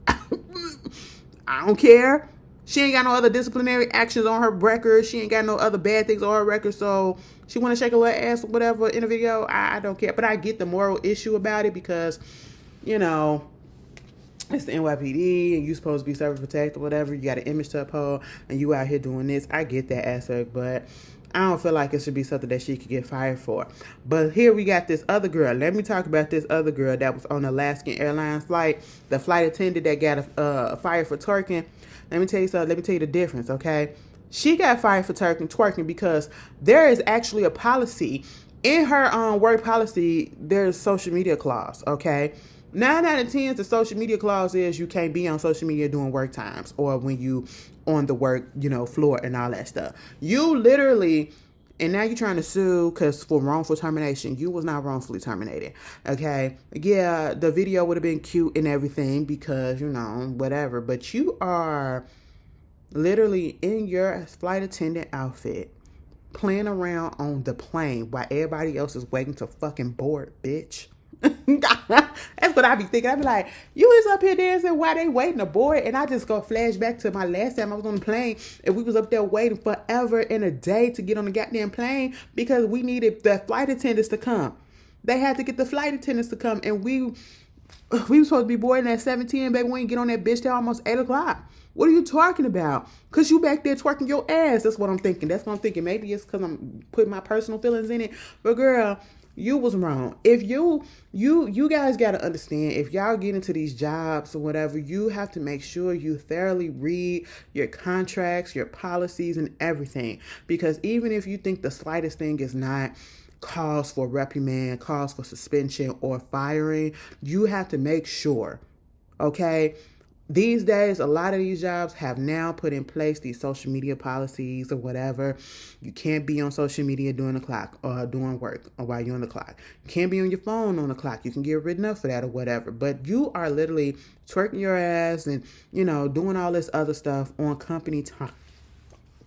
I don't care. She ain't got no other disciplinary actions on her record. She ain't got no other bad things on her record. So she want to shake a little ass or whatever in the video. I don't care. But I get the moral issue about it because, it's the NYPD and you supposed to be servant protect or whatever. You got an image to uphold and you out here doing this. I get that aspect, but I don't feel like it should be something that she could get fired for. But here we got this other girl. Let me talk about this other girl that was on the Alaskan Airlines flight. The flight attendant that got fired for twerking. Let me tell you something. Let me tell you the difference, okay? She got fired for twerking because there is actually a policy. In her work policy, there's social media clause, okay? 9 out of 10, the social media clause is you can't be on social media during work times or when you on the work, floor and all that stuff. You literally, and now you're trying to sue because for wrongful termination. You was not wrongfully terminated, okay? Yeah, the video would have been cute and everything because, whatever. But you are literally in your flight attendant outfit playing around on the plane while everybody else is waiting to fucking board, bitch. That's what I be thinking. I be like, you was up here dancing while they waiting to board, and I just go flash back to my last time I was on the plane, and we was up there waiting forever and a day to get on the goddamn plane because we needed the flight attendants to come. They had to get the flight attendants to come, and we were supposed to be boarding at 7:10, baby. We ain't get on that bitch till almost 8 o'clock. What are you talking about? Because you back there twerking your ass. That's what I'm thinking. Maybe it's because I'm putting my personal feelings in it. But girl, you was wrong. If you guys got to understand, if y'all get into these jobs or whatever, you have to make sure you thoroughly read your contracts, your policies, and everything. Because even if you think the slightest thing is not cause for reprimand, cause for suspension or firing, you have to make sure, okay? These days, a lot of these jobs have now put in place these social media policies or whatever. You can't be on social media during the clock or doing work or while you're on the clock. You can't be on your phone on the clock. You can get written up for that or whatever. But you are literally twerking your ass and, doing all this other stuff on company time.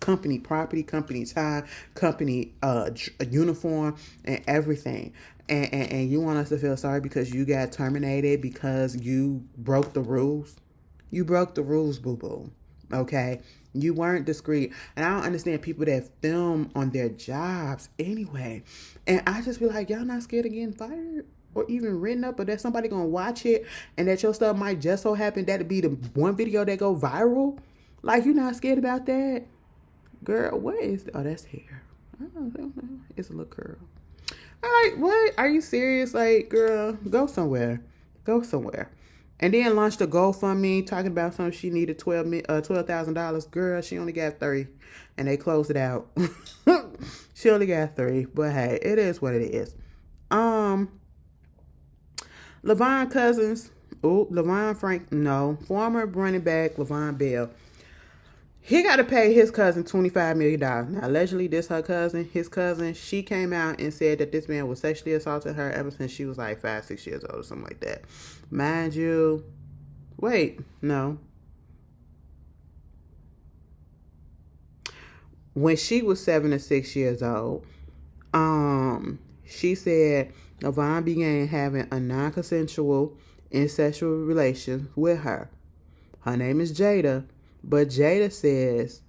Company property, company time, company uniform, and everything. And you want us to feel sorry because you got terminated because you broke the rules? You broke the rules, boo-boo, okay? You weren't discreet. And I don't understand people that film on their jobs anyway. And I just be like, y'all not scared of getting fired? Or even written up, or that somebody gonna watch it and that your stuff might just so happen that'd be the one video that go viral? Like, you not scared about that? Girl, what is... Oh, that's hair. I don't know. It's a little curl. I'm like, what? Are you serious? Like, girl, go somewhere. Go somewhere. And then launched a GoFundMe talking about something she needed $12,000. Girl, she only got 3. And they closed it out. She only got 3. But hey, it is what it is. LaVon Cousins. Former running back LaVon Bell. He got to pay his cousin $25 million. Now, allegedly, this her cousin, his cousin, she came out and said that this man was sexually assaulting her ever since she was like 5, 6 years old or something like that. Mind you, wait, no. When she was 7 or 6 years old, she said Yvonne began having a non-consensual incestual relation with her. Her name is Jada, but Jada says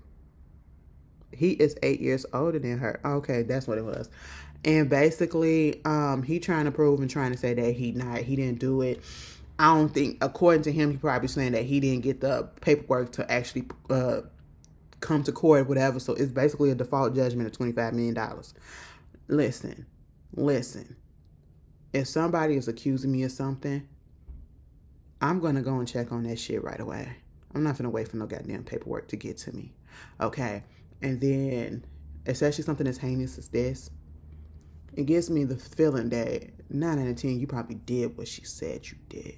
he is 8 years older than her. Okay, that's what it was. And basically, he trying to prove and trying to say that he didn't do it. I don't think, according to him, he probably saying that he didn't get the paperwork to actually come to court or whatever. So it's basically a default judgment of $25 million. Listen. If somebody is accusing me of something, I'm going to go and check on that shit right away. I'm not going to wait for no goddamn paperwork to get to me. Okay? And then, especially something as heinous as this, it gives me the feeling that 9 out of 10, you probably did what she said you did.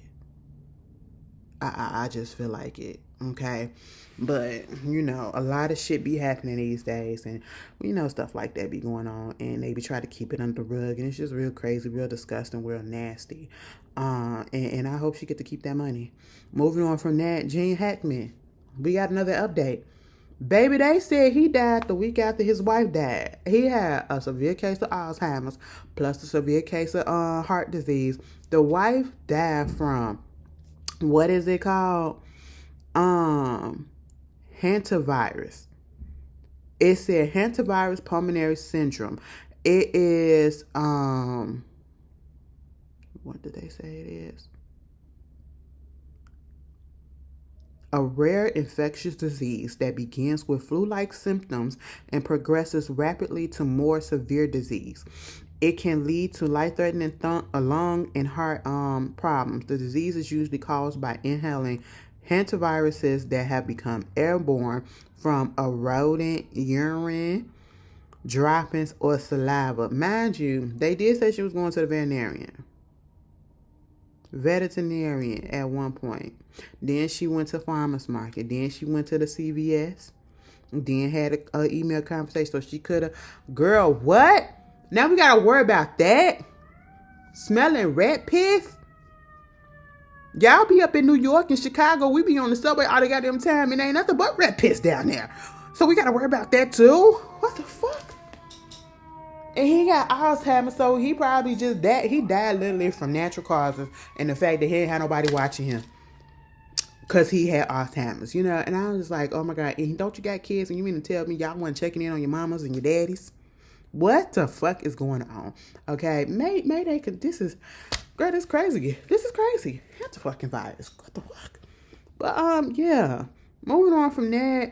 I just feel like it. Okay? But, a lot of shit be happening these days. And, stuff like that be going on. And they be trying to keep it under the rug. And it's just real crazy, real disgusting, real nasty. And I hope she get to keep that money. Moving on from that, Gene Hackman. We got another update. Baby, they said he died the week after his wife died. He had a severe case of Alzheimer's plus a severe case of heart disease. The wife died from, what is it called? Hantavirus. It said hantavirus pulmonary syndrome. It is, what did they say it is? A rare infectious disease that begins with flu-like symptoms and progresses rapidly to more severe disease. It can lead to life-threatening lung and heart problems. The disease is usually caused by inhaling hantaviruses that have become airborne from a rodent, urine, droppings, or saliva. Mind you, they did say she was going to the veterinarian at one point. Then she went to farmer's market. Then she went to the CVS. Then had a email conversation. So she could have, girl, what? Now we got to worry about that? Smelling rat piss? Y'all be up in New York and Chicago. We be on the subway all the goddamn time and ain't nothing but rat piss down there. So we got to worry about that too? What the fuck? And he got Alzheimer's, so he probably just died. He died literally from natural causes and the fact that he didn't have nobody watching him because he had Alzheimer's, And I was just like, oh my God, and don't you got kids? And you mean to tell me y'all wasn't checking in on your mamas and your daddies? What the fuck is going on? Okay, maybe this is, girl, this is crazy. This is crazy. That's a fucking virus. What the fuck? But, yeah. Moving on from that,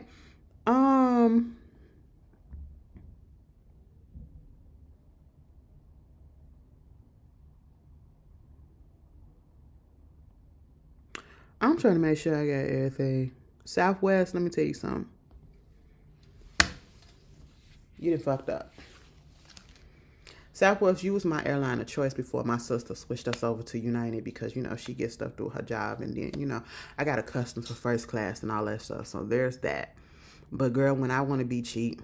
I'm trying to make sure I got everything. Southwest, let me tell you something. You done fucked up. Southwest, you was my airline of choice before my sister switched us over to United because, she gets stuff through her job. And then, I got accustomed to first class and all that stuff. So there's that. But, girl, when I want to be cheap,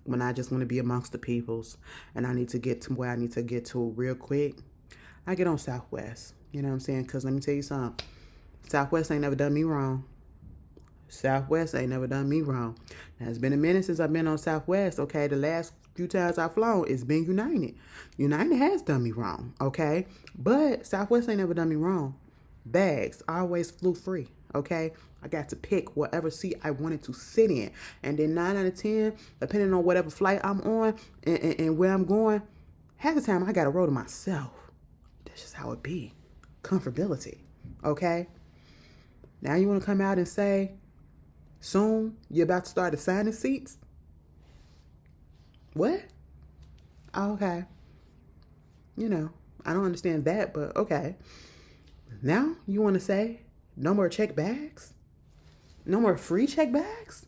when I just want to be amongst the peoples and I need to get to where I need to get to real quick, I get on Southwest. You know what I'm saying? Because let me tell you something. Southwest ain't never done me wrong. Now, it's been a minute since I've been on Southwest, okay? The last few times I've flown, it's been United. United has done me wrong, okay? But Southwest ain't never done me wrong. Bags, I always flew free, okay? I got to pick whatever seat I wanted to sit in. And then 9 out of 10, depending on whatever flight I'm on and where I'm going, half the time I got to roll to myself. That's just how it be. Comfortability, okay? Now you want to come out and say, soon you're about to start assigning seats? What? Oh, okay. I don't understand that, but okay. Now you want to say no more check bags? No more free check bags?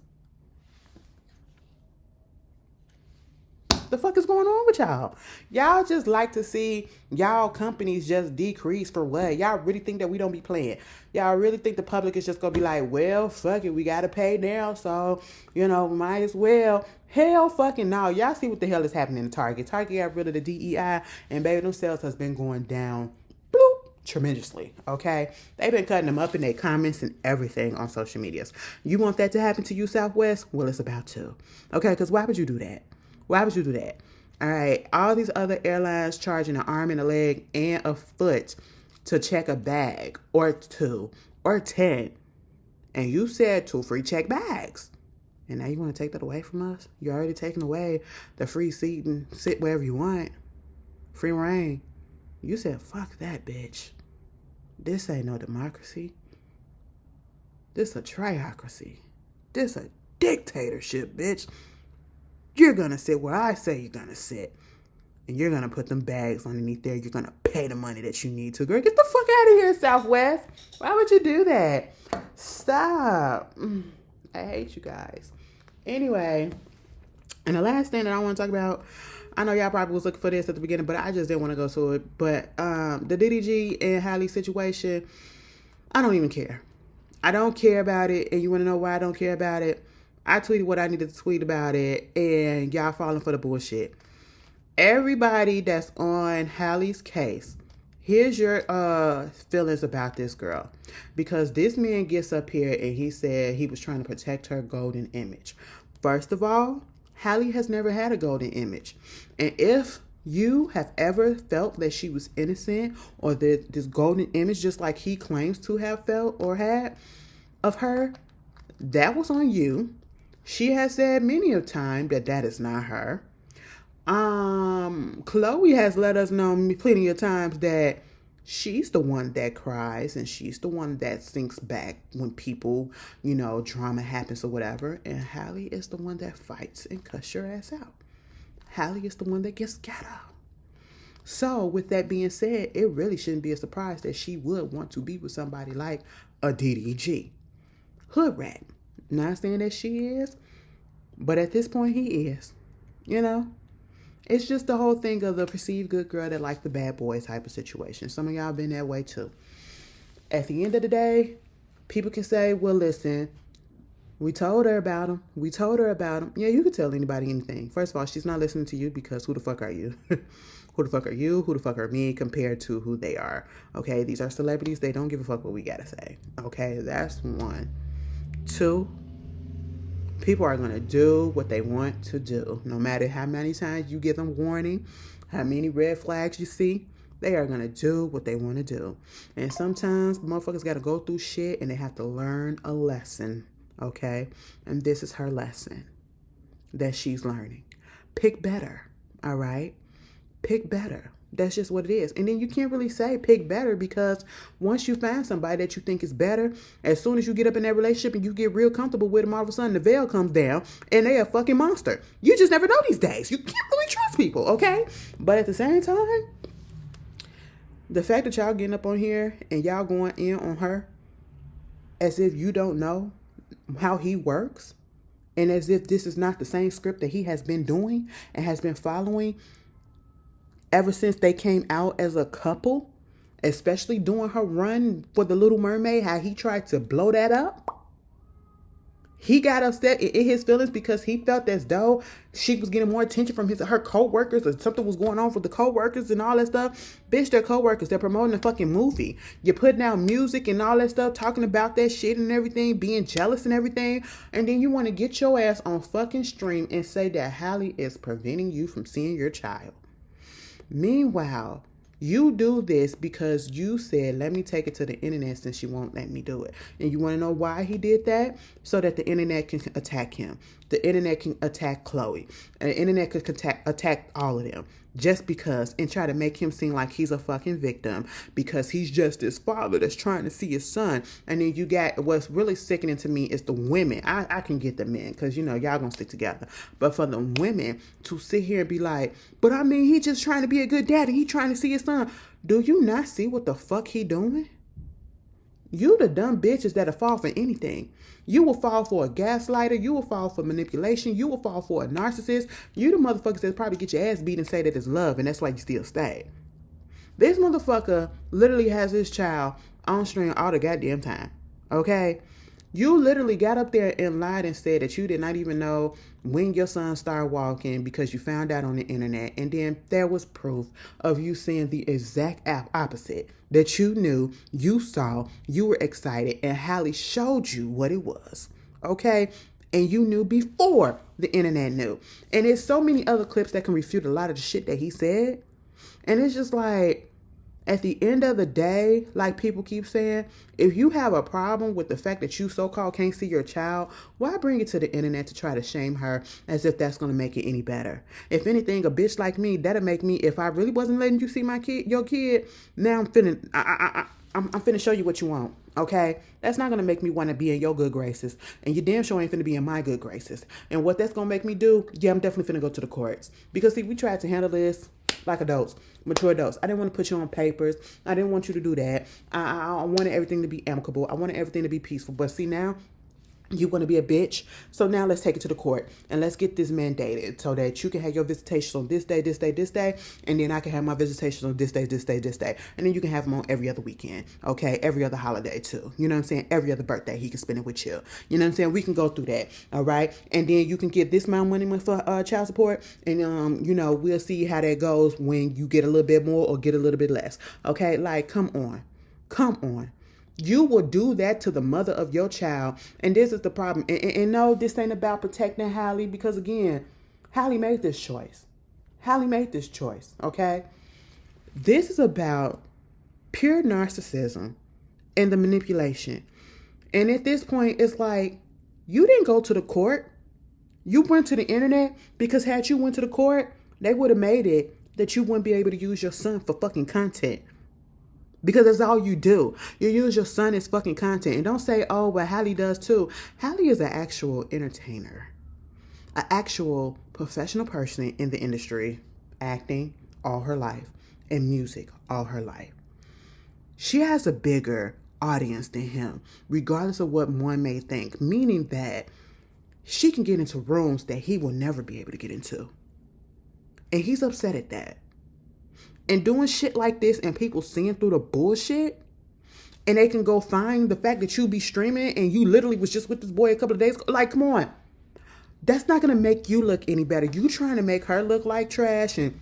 The fuck is going on with y'all? Y'all just like to see y'all companies just decrease for what? Y'all really think that we don't be playing? Y'all really think the public is just gonna be like, well, fuck it, we gotta pay now, so might as well. Hell fucking no. Y'all see what the hell is happening in Target. Target got rid of the DEI, and baby, them sales has been going down tremendously. Okay, they've been cutting them up in their comments and everything on social medias. You want that to happen to you, Southwest? Well, it's about to. Okay, because why would you do that? Why would you do that? All right, all these other airlines charging an arm and a leg and a foot to check a bag or 2 or 10, and you said 2 free check bags, and now you want to take that away from us? You're already taking away the free seat and sit wherever you want, free reign. You said fuck that, bitch. This ain't no democracy. This a triocracy. This a dictatorship, bitch. You're gonna sit where I say you're gonna sit. And you're gonna put them bags underneath there. You're gonna pay the money that you need to. Girl, get the fuck out of here, Southwest. Why would you do that? Stop. I hate you guys. Anyway, and the last thing that I want to talk about, I know y'all probably was looking for this at the beginning, but I just didn't want to go to it. But the Diddy and Halle situation, I don't even care. I don't care about it. And you want to know why I don't care about it? I tweeted what I needed to tweet about it, and y'all falling for the bullshit. Everybody that's on Halle's case, here's your feelings about this girl. Because this man gets up here and he said he was trying to protect her golden image. First of all, Halle has never had a golden image. And if you have ever felt that she was innocent or that this golden image, just like he claims to have felt or had of her, that was on you. She has said many a time that that is not her. Chloe has let us know plenty of times that she's the one that cries and she's the one that sinks back when people, drama happens or whatever. And Halle is the one that fights and cuss your ass out. Halle is the one that gets ghetto. So with that being said, it really shouldn't be a surprise that she would want to be with somebody like a Diddy. Hood rat. Not saying that she is, but at this point he is. It's just the whole thing of the perceived good girl that like the bad boy type of situation. Some of y'all been that way too. At the end of the day, people can say, well, listen, we told her about him. Yeah, you could tell anybody anything. First of all, she's not listening to you because who the fuck are you? Who the fuck are you? Who the fuck are me compared to who they are? Okay, these are celebrities. They don't give a fuck what we gotta say. Okay, that's 1. 2, people are going to do what they want to do. No matter how many times you give them warning, how many red flags you see, they are going to do what they want to do. And sometimes motherfuckers got to go through shit and they have to learn a lesson, okay? And this is her lesson that she's learning. Pick better, all right? Pick better. That's just what it is. And then you can't really say pick better because once you find somebody that you think is better, as soon as you get up in that relationship and you get real comfortable with them, all of a sudden the veil comes down and they a fucking monster. You just never know these days. You can't really trust people, okay? But at the same time, the fact that y'all getting up on here and y'all going in on her as if you don't know how he works and as if this is not the same script that he has been doing and has been following ever since they came out as a couple, especially during her run for The Little Mermaid, how he tried to blow that up. He got upset in his feelings because he felt as though she was getting more attention from her co-workers or something was going on with the co-workers and all that stuff. Bitch, they're co-workers. They're promoting a fucking movie. You're putting out music and all that stuff, talking about that shit and everything, being jealous and everything. And then you want to get your ass on fucking stream and say that Halle is preventing you from seeing your child. Meanwhile, you do this because you said, let me take it to the internet since you won't let me do it. And you want to know why he did that? So that the internet can attack him. The internet can attack Chloe. And the internet can attack all of them. Just because, and try to make him seem like he's a fucking victim because he's just his father that's trying to see his son. And then you got, what's really sickening to me is the women. I can get the men because, y'all gonna stick together. But for the women to sit here and be like, but I mean, he just trying to be a good daddy. He trying to see his son. Do you not see what the fuck he doing? You the dumb bitches that'll fall for anything. You will fall for a gaslighter. You will fall for manipulation. You will fall for a narcissist. You the motherfuckers that probably get your ass beat and say that it's love and that's why you still stay. This motherfucker literally has his child on string all the goddamn time. Okay? You literally got up there and lied and said that you did not even know when your son started walking because you found out on the internet. And then there was proof of you saying the exact opposite. That you knew, you saw, you were excited, and Hallie showed you what it was. Okay? And you knew before the internet knew. And there's so many other clips that can refute a lot of the shit that he said. And it's just like, at the end of the day, like people keep saying, if you have a problem with the fact that you so-called can't see your child, why bring it to the internet to try to shame her as if that's going to make it any better? If anything, a bitch like me, that'll make me, if I really wasn't letting you see your kid, now I'm finna show you what you want, okay? That's not going to make me want to be in your good graces. And you damn sure ain't finna be in my good graces. And what that's going to make me do, yeah, I'm definitely finna go to the courts. Because see, we tried to handle this like adults, mature adults. I didn't want to put you on papers. I didn't want you to do that. I wanted everything to be amicable. I wanted everything to be peaceful. But see now, you want to be a bitch. So now let's take it to the court and let's get this mandated so that you can have your visitation on this day, this day, this day. And then I can have my visitation on this day, this day, this day. And then you can have them on every other weekend. Okay. Every other holiday too. You know what I'm saying? Every other birthday he can spend it with you. You know what I'm saying? We can go through that. All right. And then you can get this amount of money for child support. And, we'll see how that goes when you get a little bit more or get a little bit less. Okay. Like, come on. Come on. You will do that to the mother of your child. And this is the problem. And no, this ain't about protecting Hallie because, again, Hallie made this choice. Hallie made this choice, okay? This is about pure narcissism and the manipulation. And at this point, it's like, you didn't go to the court. You went to the internet because had you went to the court, they would have made it that you wouldn't be able to use your son for fucking content. Because that's all you do. You use your son as fucking content. And don't say, oh, well, Hallie does too. Hallie is an actual entertainer. An actual professional person in the industry. Acting all her life. And music all her life. She has a bigger audience than him. Regardless of what one may think. Meaning that she can get into rooms that he will never be able to get into. And he's upset at that. And doing shit like this and people seeing through the bullshit and they can go find the fact that you be streaming and you literally was just with this boy a couple of days ago. Like, come on. That's not going to make you look any better. You trying to make her look like trash and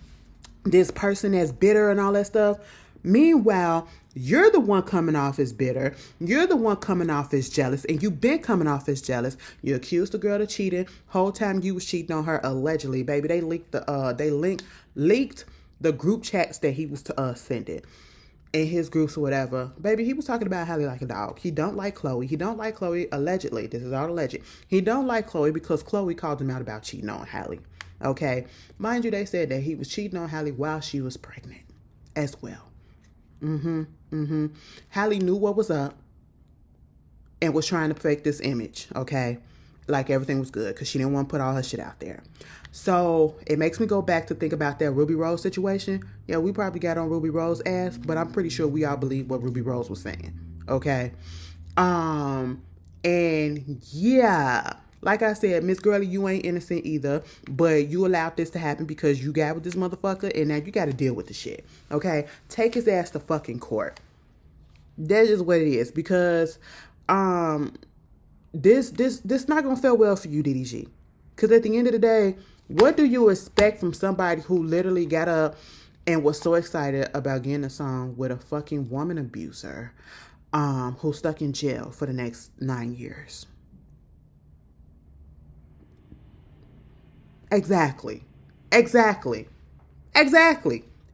this person that's bitter and all that stuff. Meanwhile, you're the one coming off as bitter. You're the one coming off as jealous. And you've been coming off as jealous. You accused the girl of cheating. Whole time you was cheating on her allegedly, baby. They leaked leaked the group chats that he was sending in his groups or whatever. Baby, he was talking about Hallie like a dog. He don't like Chloe. He don't like Chloe, allegedly. This is all alleged. He don't like Chloe because Chloe called him out about cheating on Hallie. Okay? Mind you, they said that he was cheating on Hallie while she was pregnant as well. Hallie knew what was up and was trying to fake this image, okay? Like everything was good because she didn't want to put all her shit out there. So it makes me go back to think about that Ruby Rose situation. Yeah, we probably got on Ruby Rose's ass, but I'm pretty sure we all believe what Ruby Rose was saying. Okay. And yeah, like I said, Miss Girlie, you ain't innocent either, but you allowed this to happen because you got with this motherfucker and now you got to deal with the shit. Okay. Take his ass to fucking court. That's just what it is because, this not gonna feel well for you, Diddy. Because at the end of the day, what do you expect from somebody who literally got up and was so excited about getting a song with a fucking woman abuser, who's stuck in jail for the next 9 years? Exactly.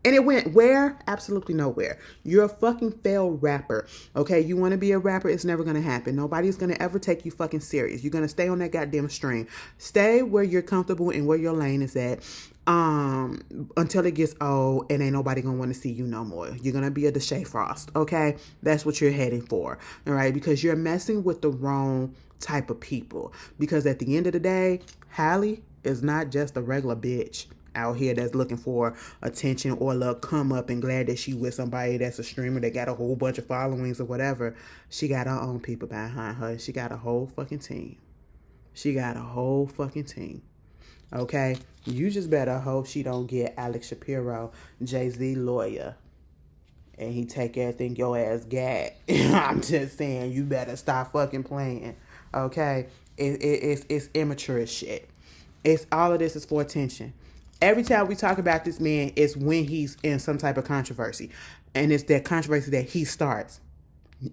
And it went where? Absolutely nowhere. You're a fucking failed rapper. Okay, you want to be a rapper, it's never going to happen. Nobody's going to ever take you fucking serious. You're going to stay on that goddamn string. Stay where you're comfortable and where your lane is at until it gets old and ain't nobody going to want to see you no more. You're going to be a Doechii Frost, okay? That's what you're heading for, all right? Because you're messing with the wrong type of people. Because at the end of the day, Hallie is not just a regular bitch. out here that's looking for attention or a little come up and glad that she with somebody that's a streamer that got a whole bunch of followings or whatever. She got her own people behind her. She got a whole fucking team. She got a whole fucking team. Okay? You just better hope she don't get Alex Shapiro, Jay-Z lawyer, and he take everything your ass got. I'm just saying, you better stop fucking playing. Okay? It's immature as shit. It's all of this is for attention. Every time we talk about this man, it's when he's in some type of controversy. And it's that controversy that he starts.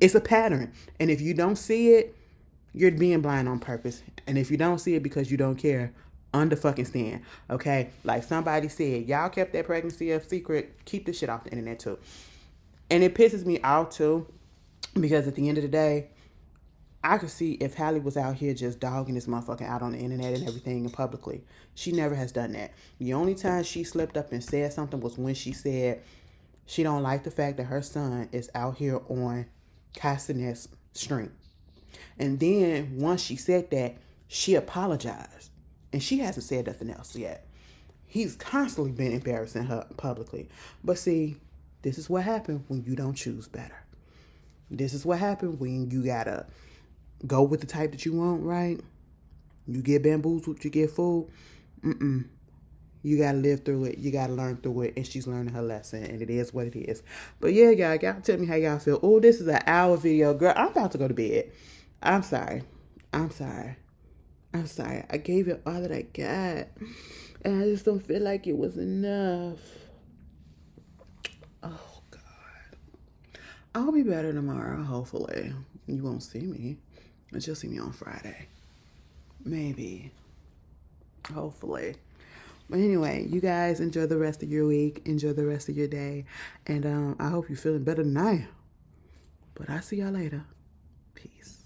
It's a pattern. And if you don't see it, you're being blind on purpose. And if you don't see it because you don't care, understand. Okay? Like somebody said, y'all kept that pregnancy a secret. Keep this shit off the internet too. And it pisses me off too, because at the end of the day, I could see if Hallie was out here just dogging this motherfucker out on the internet and everything and publicly. She never has done that. The only time she slipped up and said something was when she said she don't like the fact that her son is out here on Castanet's stream. And then once she said that, she apologized. And she hasn't said nothing else yet. He's constantly been embarrassing her publicly. But see, this is what happened when you don't choose better. This is what happened when you gotta go with the type that you want, right? You get bamboozled, you get fooled. You gotta live through it. You gotta learn through it. And she's learning her lesson. And it is what it is. But yeah, y'all tell me how y'all feel. Oh, this is an hour video. Girl, I'm about to go to bed. I'm sorry. I gave it all that I got. And I just don't feel like it was enough. Oh, God. I'll be better tomorrow, hopefully. You won't see me. But you'll see me on Friday. Maybe. Hopefully. But anyway, you guys enjoy the rest of your week. Enjoy the rest of your day. And I hope you're feeling better than I am. But I'll see y'all later. Peace.